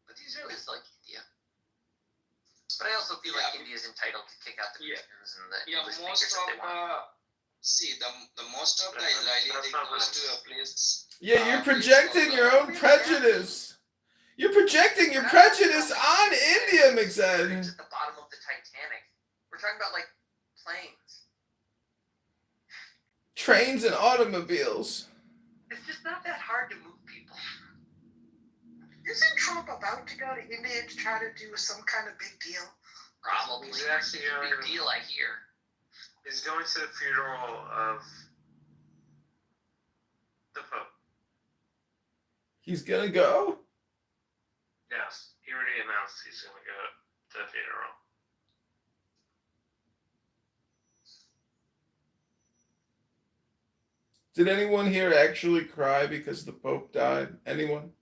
But the Israelis like India. But I also feel like India is entitled to kick out the Christians and the English speakers if they want. The most of the Israeli they goes to a place. Yeah, you're projecting your own prejudice. You're projecting your prejudice on India, McZed. At the bottom of the Titanic. We're talking about like planes. Trains and automobiles. It's just not that hard to move people. Isn't Trump about to go to India to try to do some kind of big deal? Probably. He's actually It's a big deal, I hear. He's going to the funeral of the Pope. He's gonna go? Yes, he already announced he's going to go to the funeral. Did anyone here actually cry because the Pope died? Anyone?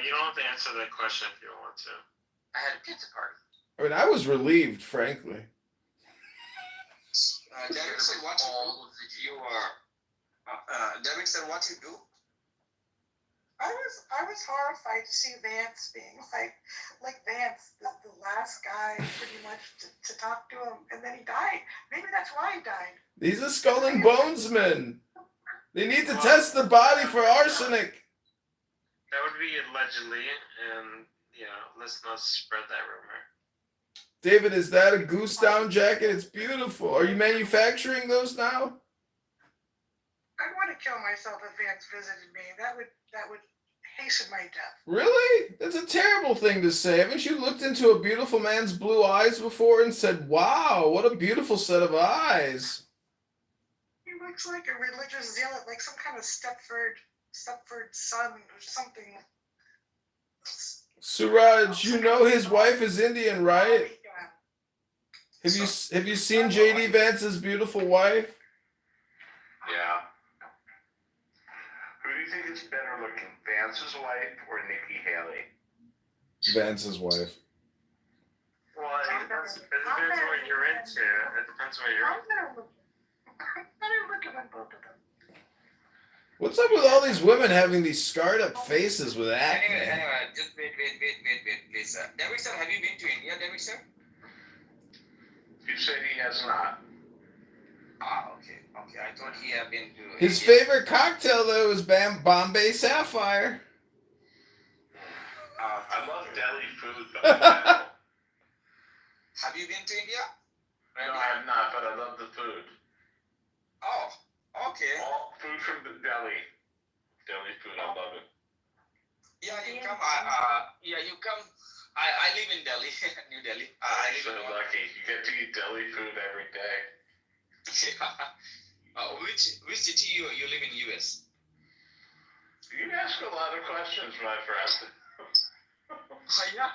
You don't have to answer that question if you don't want to. I had a pizza party. I mean, I was relieved, frankly. Derek said, what you are. Derek said, what you do? I was horrified to see Vance being like Vance, the last guy pretty much to talk to him, and then he died. Maybe that's why he died. He's a skull and bonesman. They need to test the body for arsenic. That would be allegedly, and let's not spread that rumor. David, is that a goose down jacket? It's beautiful. Are you manufacturing those now? I'd want to kill myself if Vance visited me. That would hasten my death. Really? That's a terrible thing to say. Haven't you looked into a beautiful man's blue eyes before and said, wow, what a beautiful set of eyes? He looks like a religious zealot, like some kind of Stepford son or something. Suraj, you know his wife is Indian, right? Have you seen J.D. Vance's beautiful wife? Yeah. Who do you think is better looking, Vance's wife or Nikki Haley? Vance's wife. Well, it depends what you're into. It depends what you're into. Better looking than both of them. What's up with all these women having these scarred up faces with acne? Anyway, just wait, please. David sir, have you been to India, David sir? He said he has not. Okay. I thought he had been to His India. favorite cocktail, though, is Bombay Sapphire. Have you been to India? No, I have not, but I love the food. Oh, okay. All food from the Delhi. Delhi food, I love it. Yeah, you come. You come. I live in Delhi, New Delhi. I I'm so live in lucky. You get to eat Delhi food every day. Which city you live in US? You ask a lot of questions, my friend. Yeah,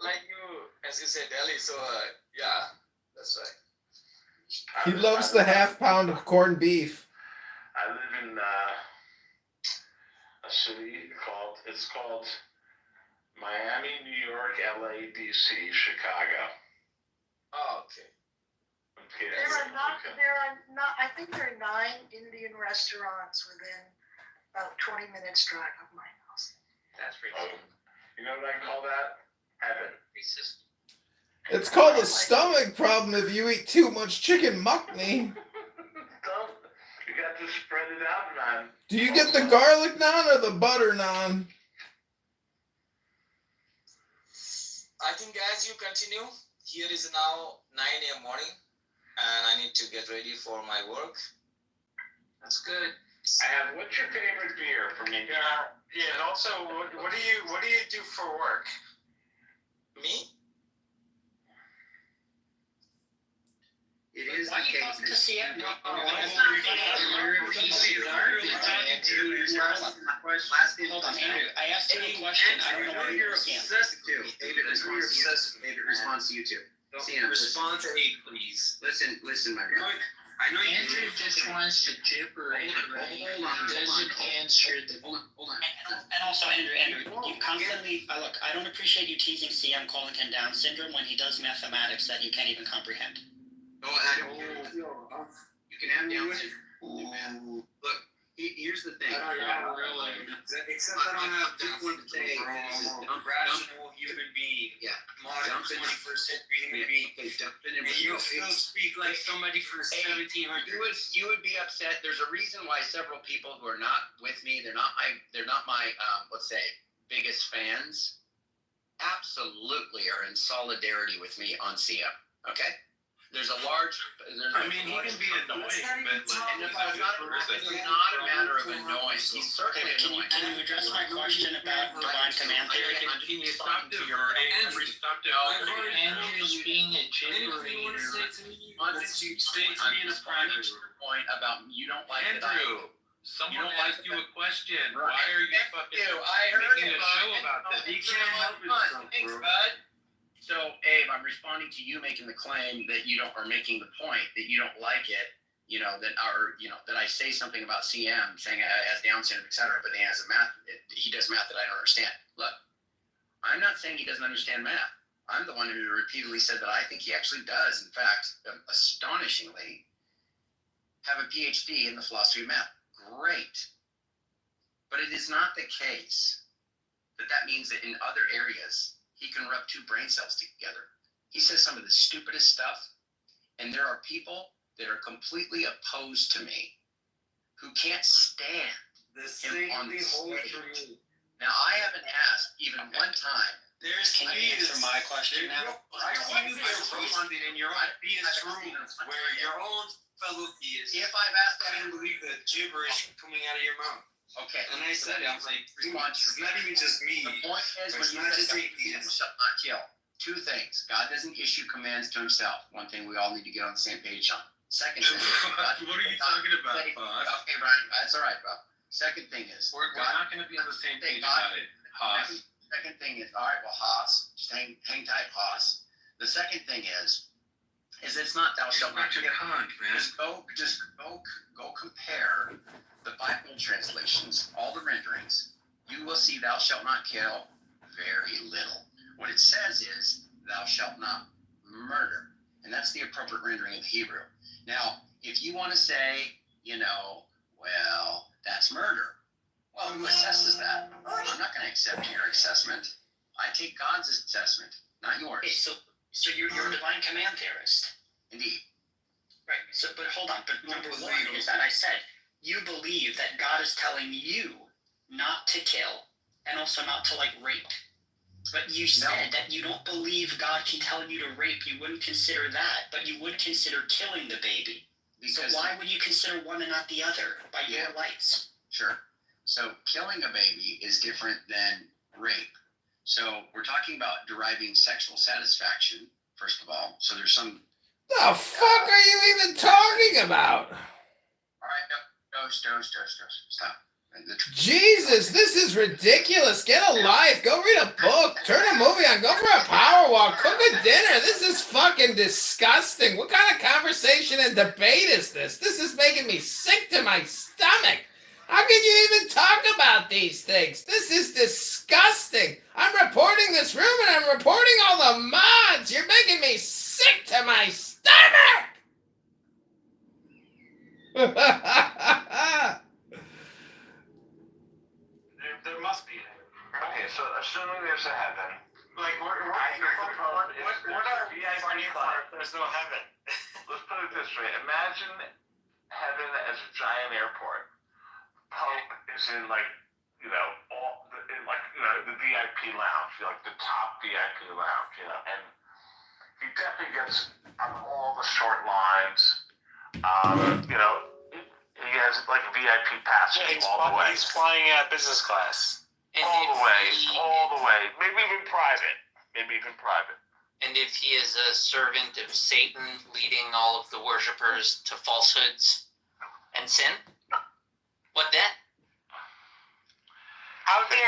like you, as you said, Delhi. So yeah, that's right. He loves the half-pound corned beef. I live in a city called Miami, New York, LA, DC, Chicago. Oh, okay. Okay, There are not, I think there are 9 Indian restaurants within about 20 minutes drive of my house. That's pretty You know what I call that? Heaven. racist. It's called a stomach problem if you eat too much chicken makhni. You got to spread it out, man. Do you get the garlic naan or the butter naan? I think as you continue, here is now 9 a.m. morning, and I need to get ready for my work. That's good. What's your favorite beer from India? Yeah, and also, what do you do for work? Me? It is Why the are you case talking to CM? Hold on, Andrew. I asked you a question. I don't know why you're obsessed to. David responds to you too. CM, Respond to me, please. listen, my brother. I know you Andrew just wants to jibber. Hold on. Doesn't answer the. Hold on. And also, Andrew, you constantly, look, I don't appreciate you teasing CM calling him Down syndrome when he does mathematics that you can't even comprehend. Oh, I don't care. You can have Down syndrome. Look, here's the thing. Except I don't have different things. Rational human being. Yeah. Modern 21st century human being. And You still speak like somebody from 1700. You would be upset. There's a reason why several people who are not with me, they're not my let's say biggest fans, absolutely are in solidarity with me on CM. Okay? There's a large. I mean, he can be annoying, but It's not a matter of annoyance. He's certainly annoying. Can you address my question about divine command theory? Can you stop diverting? Stop diverting. Andrew's being a jibberator. Why don't you say to me in a private point about you don't like Andrew, someone asked you a question. Right. Why are you fucking I heard making it, a show bud. about this? You can't help yourself, Thanks, bro. bud. So, Abe, I'm responding to you making the claim that you don't, or making the point that you don't like it, that I say something about CM, saying it has Down syndrome, et cetera, but he has he does math that I don't understand. Look, I'm not saying he doesn't understand math. I'm the one who repeatedly said that I think he actually does, in fact, astonishingly, have a PhD in the philosophy of math. Great. But it is not the case that means that in other areas, he can rub 2 brain cells together. He says some of the stupidest stuff, and there are people that are completely opposed to me who can't stand him on this stage. Now, I haven't asked even one time. Can you answer my question now? I see you get responding in your own theist rooms where your own fellow theists If I've asked can't believe the gibberish coming out of your mouth. okay. And I said, I was like, dude, it's not even just me. The point is, when It's you not say just God atheists. shall not kill, 2 things. God doesn't issue commands to himself. One thing we all need to get on the same page on. Second thing. What are you talking about, Boss? Okay, Brian, that's all right, Bob. Second thing is, We're not going to be on the same page about it, Haas. Second thing is, all right, well, Haas, just hang tight, Haas. The second thing is it's not thou shalt not kill. Just go compare the Bible translations, all the renderings. You will see thou shalt not kill very little. What it says is thou shalt not murder. And that's the appropriate rendering of the Hebrew. Now, if you want to say, well, that's murder. Well, who assesses that? I'm not going to accept your assessment. I take God's assessment, not yours. Okay, so you're a divine command theorist. Indeed. Right. So, but hold on. But number 1 is that I said you believe that God is telling you not to kill and also not to rape. But you said that you don't believe God can tell you to rape. You wouldn't consider that, but you would consider killing the baby. So why would you consider one and not the other by your lights? Sure. So killing a baby is different than rape. So we're talking about deriving sexual satisfaction, first of all. So there's some... The fuck are you even talking about? All right, no, stop. Jesus, this is ridiculous. Get a life. Go read a book. Turn a movie on. Go for a power walk. Cook a dinner. This is fucking disgusting. What kind of conversation and debate is this? This is making me sick to my stomach. How can you even talk about these things? This is disgusting. I'm reporting this room and I'm reporting all the mods. You're making me sick to my stomach. There must be. Okay, so assuming there's a heaven, Like, we're not VIP class. There's no heaven. let's put it this way. Imagine heaven as a giant airport. Pope is in the VIP lounge, like the top VIP lounge, and he definitely gets on all the short lines. He has like a VIP pass all the way. He's flying business class. And all the way. Maybe even private. And if he is a servant of Satan, leading all of the worshippers to falsehoods and sin, what then? How He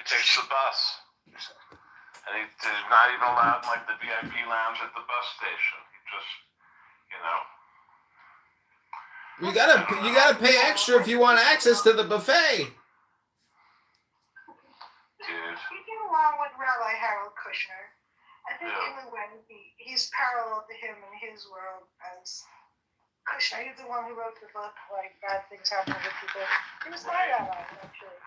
takes the bus. And he's not even allowed in like the VIP lounge at the bus station. He just, You gotta pay extra if you want access to the buffet. Dude. You get along with Rabbi Harold Kushner. I think in a way he's parallel to him in his world as Kushner. He's the one who wrote the book, like Bad Things Happen to People. He was my rabbi, actually.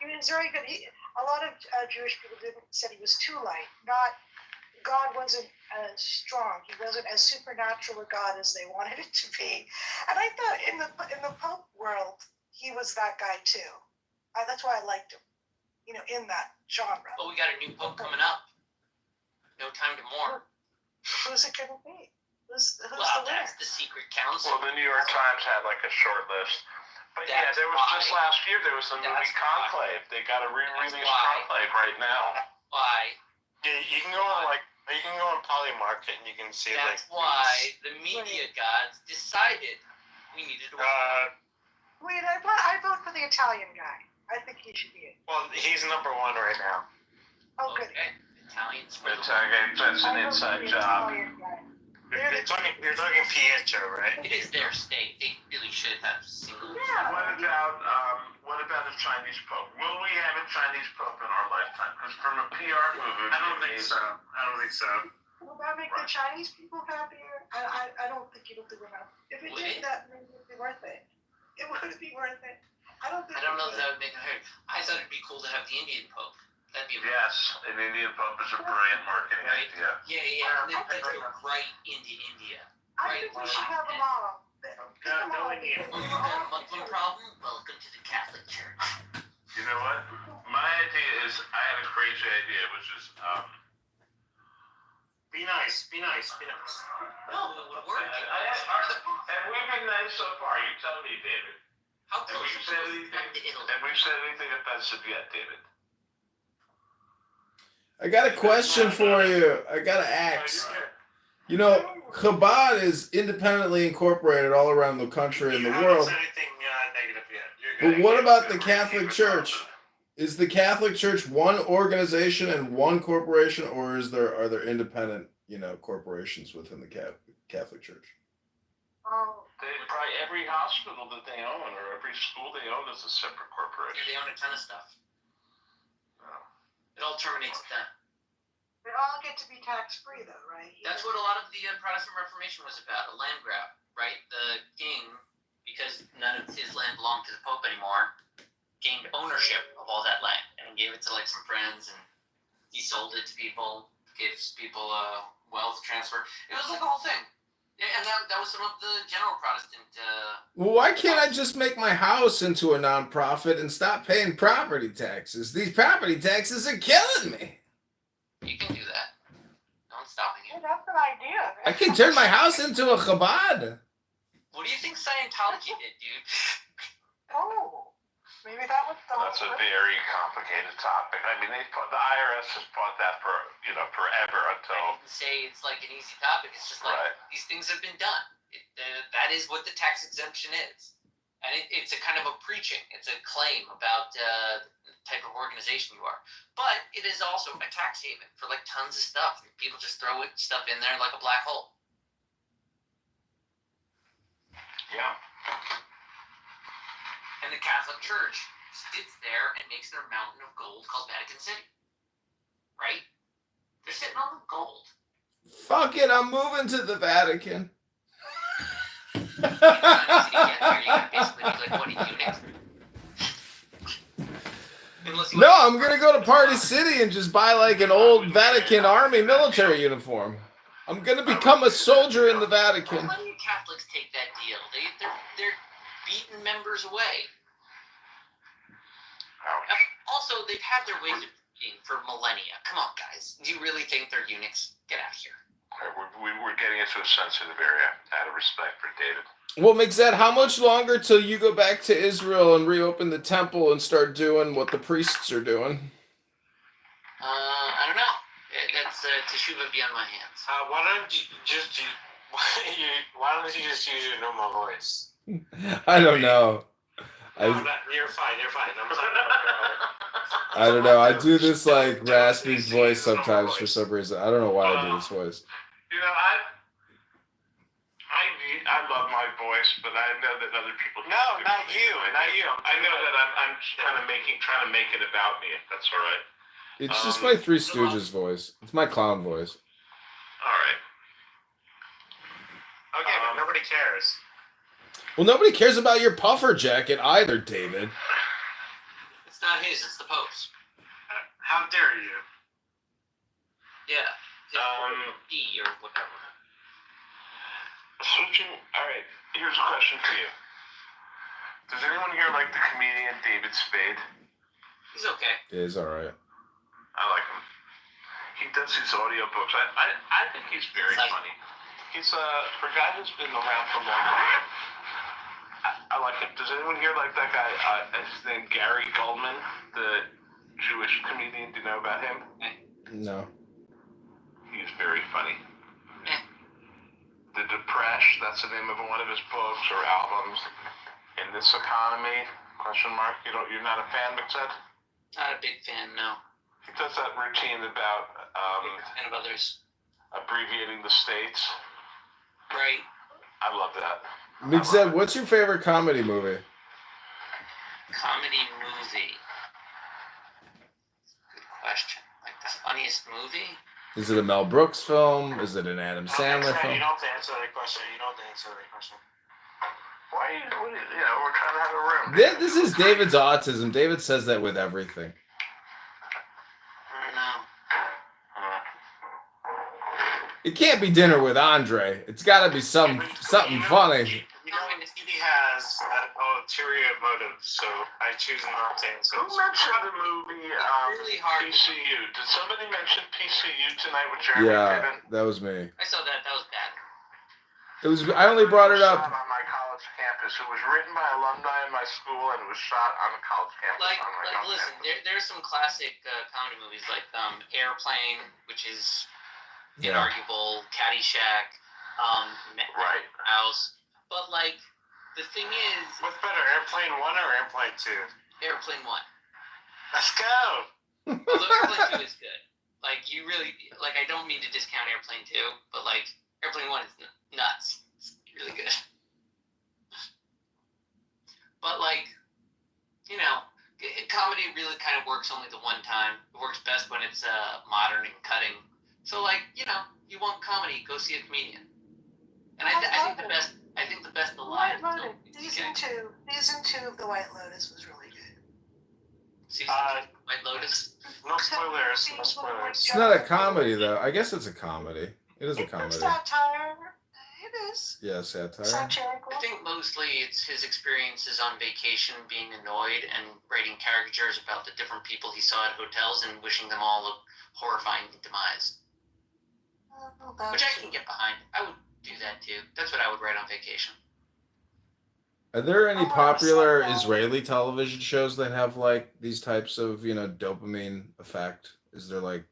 He was very good. A lot of Jewish people said he was too light. God wasn't as strong. He wasn't as supernatural a God as they wanted it to be. And I thought in the Pope world, he was that guy too. That's why I liked him. In that genre. Well, we got a new pope coming up. No time to mourn. Who's it going to be? Who's the That's the secret council. Well, the New York Times had like a short list. But there was just last year, there was the movie Conclave. They got a re-release Conclave right now. Why? Yeah, you can go on Polymarket and you can see That's why the media gods decided we needed to Wait, I vote for the Italian guy. I think he should be it. Well, he's number one right now. Oh, good. Italians. That's an inside job. You're talking Pietro, right? It is their state. They really should have single. Yeah. What about a Chinese Pope? Will we have a Chinese Pope in our lifetime? Because from a PR movement, I don't think so. Will that make the Chinese people happier? I don't think it'll do enough. If it did, that maybe it'd be worth it. It would be worth it. I don't know if that would make it hurt. I thought it'd be cool to have the Indian Pope. That'd be yes, an Indian Pope is a brilliant marketing idea. Yeah. Let's go right into India. I think we should have them all. No Indian. Oh, you got a Muslim problem? Welcome to the Catholic Church. You know what? My idea is, I had a crazy idea, which is, Be nice. No, it would work. And we've been nice so far. You tell me, David. How Have we said anything offensive yet, David? I got a question for you. I got to ask. Chabad is independently incorporated all around the country and the world. Anything negative yet? But what about the Catholic Church? Is the Catholic Church one organization and one corporation, or are there independent, corporations within the Catholic Church? Probably every hospital that they own or every school they own is a separate corporation. Yeah, they own a ton of stuff. It all terminates then. They all get to be tax-free, though, right? That's what a lot of the Protestant Reformation was about, a land grab, right? The king, because none of his land belonged to the Pope anymore, gained ownership of all that land and gave it to some friends, and he sold it to people, gives people a wealth transfer. It was like a whole thing. Yeah, and that was some of the general Protestant. Well, why can't I just make my house into a nonprofit and stop paying property taxes? These property taxes are killing me. stopping Hey, it. that's an idea. I can turn my house into a Chabad. What do you think Scientology did, dude? Oh, maybe that was the. That's a very complicated topic. I mean, the IRS has fought that for forever I until didn't say it's like an easy topic. It's just like Right. these things have been done. That is what the tax exemption is. And it's a kind of a preaching. It's a claim about the type of organization you are. But it is also a tax haven for like tons of stuff. People just throw stuff in there like a black hole. yeah. And the Catholic Church sits there and makes their mountain of gold called Vatican City. Right? They're sitting on the gold. Fuck it, I'm moving to the Vatican. You're trying to get there, you gotta basically be like, what, a eunuch? Unless you No, want I'm gonna go to Party City and just buy like an old Vatican Army military uniform. I'm gonna become a soldier in the Vatican. Why do you Catholics take that deal? They're beating members away. Also, they've had their ways of being for millennia. Come on, guys. Do you really think they're eunuchs? Get out of here. We're getting into a sensitive area out of respect for David. Well, Mixed, how much longer till you go back to Israel and reopen the temple and start doing what the priests are doing? I don't know. That's teshuva beyond my hands. Why don't you just use your normal voice? I don't know. You're fine. I'm talking about I don't know. I do this like raspy voice sometimes for some reason. I don't know why I do this voice. You know, I love my voice, but I know that other people. No, not you. I know that I'm trying to make it about me. If that's all right. It's just my Three Stooges voice. It's my clown voice. All right. Okay, but nobody cares. Well, nobody cares about your puffer jacket either, David. It's not his, it's the Pope's. How dare you? Yeah. E or whatever. Switching. All right. Here's a question for you. Does anyone here like the comedian David Spade? He's okay. Yeah, he's alright. I like him. He does his audiobooks. I think he's very funny. He's for a guy who's been around for a long time. I like him. Does anyone here like that guy? His name Gary Goldman, the Jewish comedian. Do you know about him? No. He's very funny. The Depression, that's the name of one of his books or albums. In This Economy, question mark. You're not a fan, Mixed? Not a big fan, no. He does that routine about And of others. abbreviating the states. Right. I love that. Mixed, what's your favorite comedy movie? Comedy movie. Good question. Like the funniest movie? Is it a Mel Brooks film? Is it an Adam Sandler film? You don't have to answer that question. Why? We're trying to have a room. This is David's autism. David says that with everything. I don't know. It can't be Dinner with Andre. It's got to be something funny. You know, he has an ulterior motive, so I choose not to answer. Who mentioned the movie really hard. PCU? Did somebody mention PCU tonight with Jeremy Yeah, Piven? that was me. I saw that. That was bad. It was. I only brought it up. Shot on my college campus. It was written by alumni in my school, and it was shot on the college campus. Listen, there's some classic comedy movies like Airplane, which is inarguable, Caddyshack, Right. House. But like, the thing is, What's better, Airplane 1 or Airplane 2? Airplane 1. Let's go! Although Airplane 2 is good. Like, you really, like, I don't mean to discount Airplane 2, but like, Airplane 1 is nuts. It's really good. But like, comedy really kind of works only the one time. It works best when it's modern and cutting. So like, you want comedy, go see a comedian. And I think the best. I think the best alive. Season 2 of The White Lotus was really good. Season 2 White Lotus. No spoilers. It's not a comedy though. I guess it's a comedy. It is a comedy. It's satire. It is. Yeah, satire. Satirical. I think mostly it's his experiences on vacation, being annoyed and writing caricatures about the different people he saw at hotels and wishing them all a horrifying demise. which I can get behind. I would do that too. That's what I would write on vacation. Are there any Oh, popular so, Israeli television shows that have like these types of dopamine effect? Is there like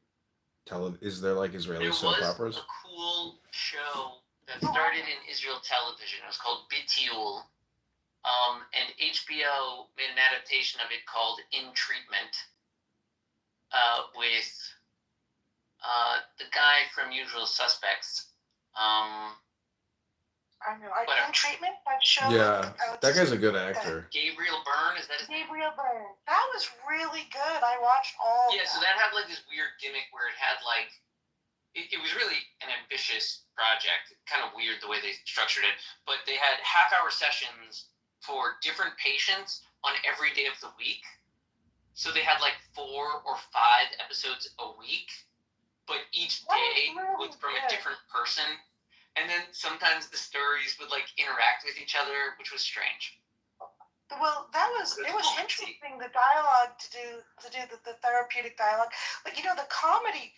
Israeli There soap was operas? a cool show that started in Israel television. It was called Bitiul. And HBO made an adaptation of it called In Treatment with the guy from Usual Suspects. I know. In Treatment, that show. Yeah, that guy's a good actor. Gabriel Byrne, is that his name? Gabriel Byrne. That was really good. I watched all. Yeah, so that had like this weird gimmick where it had like it was really an ambitious project. Kind of weird the way they structured it, but they had half-hour sessions for different patients on every day of the week. So they had like 4 or 5 episodes a week, but each day was from a different person. And then sometimes the stories would like interact with each other, which was strange. Well, it was interesting, the dialogue to do the therapeutic dialogue. Like, the comedy,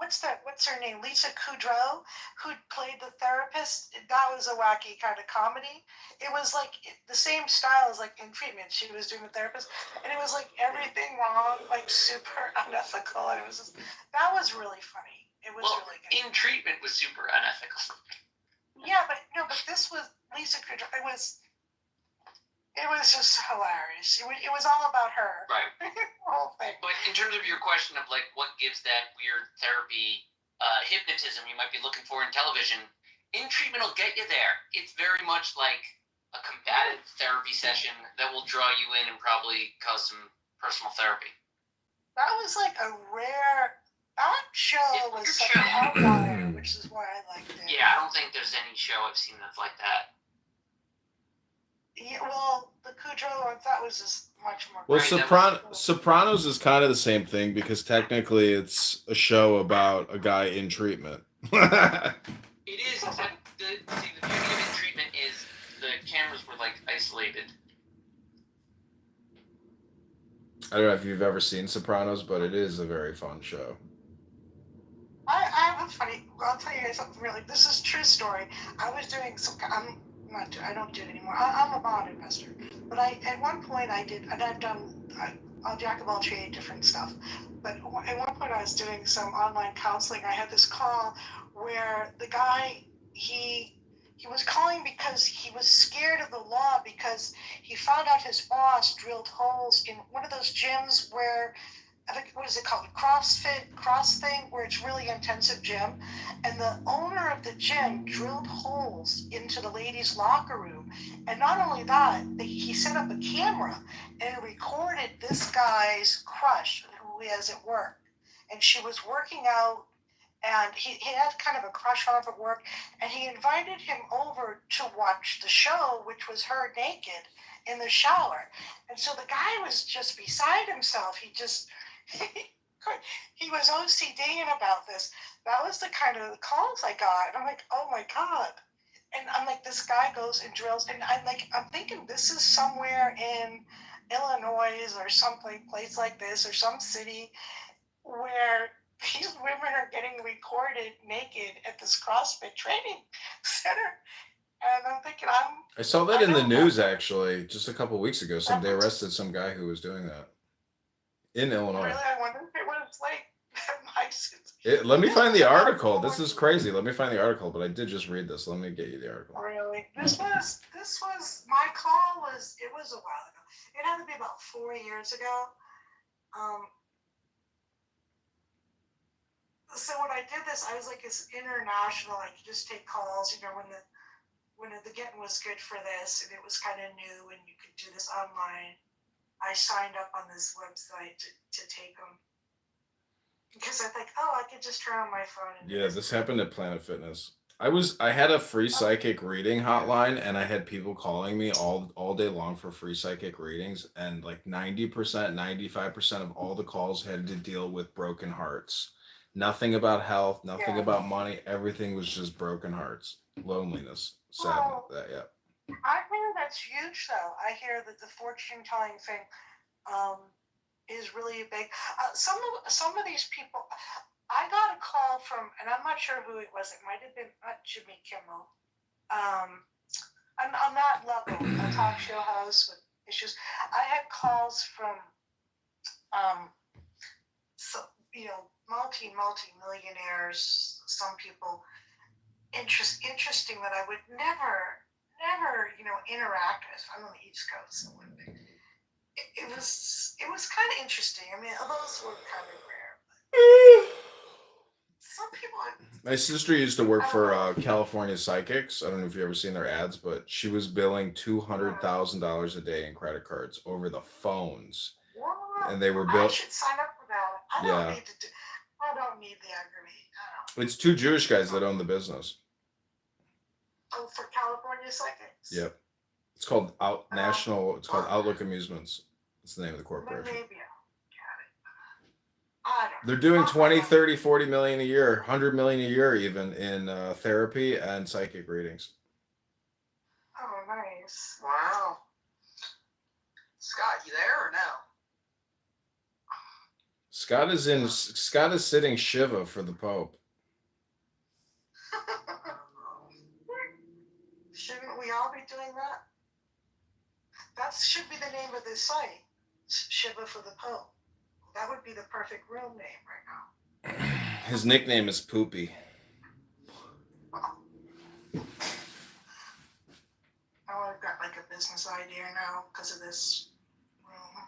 what's her name? Lisa Kudrow, who played the therapist. That was a wacky kind of comedy. It was like the same style as like In Treatment. She was doing the therapist, and it was like everything wrong, like super unethical. And that was really funny. It was really good. In Treatment was super unethical. Yeah, but this was Lisa Kudrow. It was just hilarious. It was all about her. Right. The whole thing. But in terms of your question of like what gives that weird therapy hypnotism you might be looking for in television, In Treatment will get you there. It's very much like a combative therapy session that will draw you in and probably cause some personal therapy. That was like a rare. That show was such an outlier, which is why I liked it. Yeah, I don't think there's any show I've seen that's like that. Yeah, well, the Kudrow one, that was just much more. Well, Sopranos is kind of the same thing because technically it's a show about a guy in treatment. It is, except the beauty of In Treatment is the cameras were like isolated. I don't know if you've ever seen Sopranos, but it is a very fun show. I have a funny. I'll tell you guys something really. This is a true story. I was doing some. I don't do it anymore. I'm a bond investor, but at one point I did, and I've done. I'll jack of all trade, different stuff. But at one point I was doing some online counseling. I had this call where the guy he was calling because he was scared of the law because he found out his boss drilled holes in one of those gyms where, I think, what is it called? Cross thing, where it's really intensive gym. And the owner of the gym drilled holes into the ladies' locker room. And not only that, he set up a camera and recorded this guy's crush who he has at work. And she was working out, and he had kind of a crush on her at work, and he invited him over to watch the show, which was her naked in the shower. And so the guy was just beside himself. He was OCDing about this. That was the kind of calls I got. And I'm like, oh my God. And I'm like, this guy goes and drills. And I'm thinking this is somewhere in Illinois or place like this, or some city where these women are getting recorded naked at this CrossFit training center. And I'm thinking, I saw that in the news actually just a couple of weeks ago. They arrested some guy who was doing that in Illinois. Really, I wonder if it was like Let me find the article. This is crazy. Let me find the article. But I did just read this. Let me get you the article. Really, this was my call was. It was a while ago. It had to be about 4 years ago. So when I did this, I was like, it's international. I could just take calls. When the getting was good for this, and it was kind of new, and you could do this online. I signed up on this website to take them because I think, I could just turn on my phone. Yeah, this happened at Planet Fitness. I had a free psychic reading hotline, and I had people calling me all day long for free psychic readings, and like 90%, 95% of all the calls had to deal with broken hearts. Nothing about health, nothing about money. Everything was just broken hearts, loneliness, sadness. I hear that's huge, though. I hear that the fortune telling thing is really big. Some of these people, I got a call from, and I'm not sure who it was. It might have been not Jimmy Kimmel. On that level, a talk show host with issues. I had calls from, so multi millionaires. Some people interesting that I would never interact with. I'm on the East Coast, so it was kind of interesting. I mean, those were kind of rare. Some people. My sister used to work for California Psychics. I don't know if you've ever seen their ads, but she was billing $200,000 a day in credit cards over the phones, and they were I built. should sign up for that. I don't need the aggravate. It's two Jewish guys that own the business. Oh, for California Psychics. Yep. It's called It's called Outlook Amusements. That's the name of the corporation. Maybe I don't. They're doing 20, 30, 40 million a year, 100 million a year even in therapy and psychic readings. Oh, nice. Wow. Scott, you there or no? Scott is sitting Shiva for the Pope. Shouldn't we all be doing that? That should be the name of this site. Shiva for the Pope. That would be the perfect room name right now. His nickname is Poopy. Oh, I've got like a business idea now because of this room.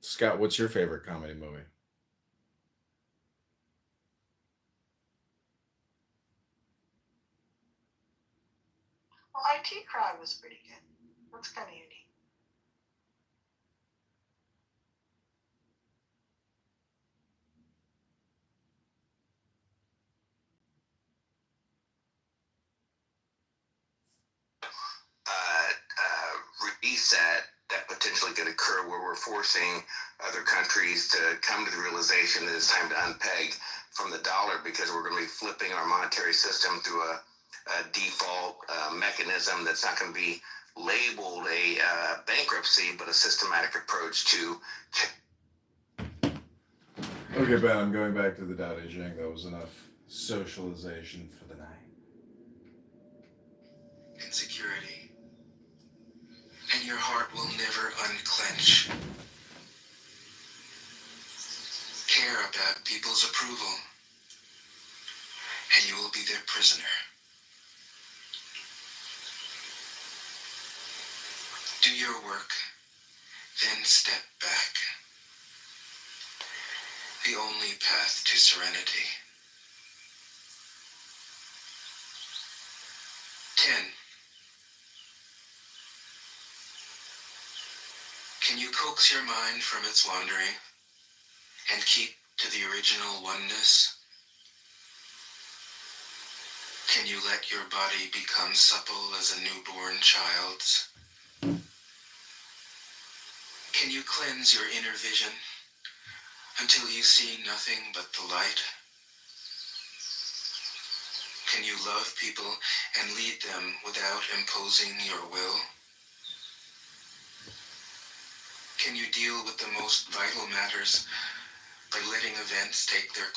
Scott, what's your favorite comedy movie? Well, IT Crowd was pretty good. That's kind of unique. Reset that potentially could occur where we're forcing other countries to come to the realization that it's time to unpeg from the dollar because we're going to be flipping our monetary system through a default mechanism that's not going to be labeled a bankruptcy, but a systematic approach to. Okay, Ben, I'm going back to the Tao Te Ching. That was enough socialization for the night. Insecurity. And your heart will never unclench. Care about people's approval, and you will be their prisoner. Do your work, then step back. The only path to serenity. 10. Can you coax your mind from its wandering and keep to the original oneness? Can you let your body become supple as a newborn child's? Can you cleanse your inner vision until you see nothing but the light? Can you love people and lead them without imposing your will? Can you deal with the most vital matters by letting events take their course?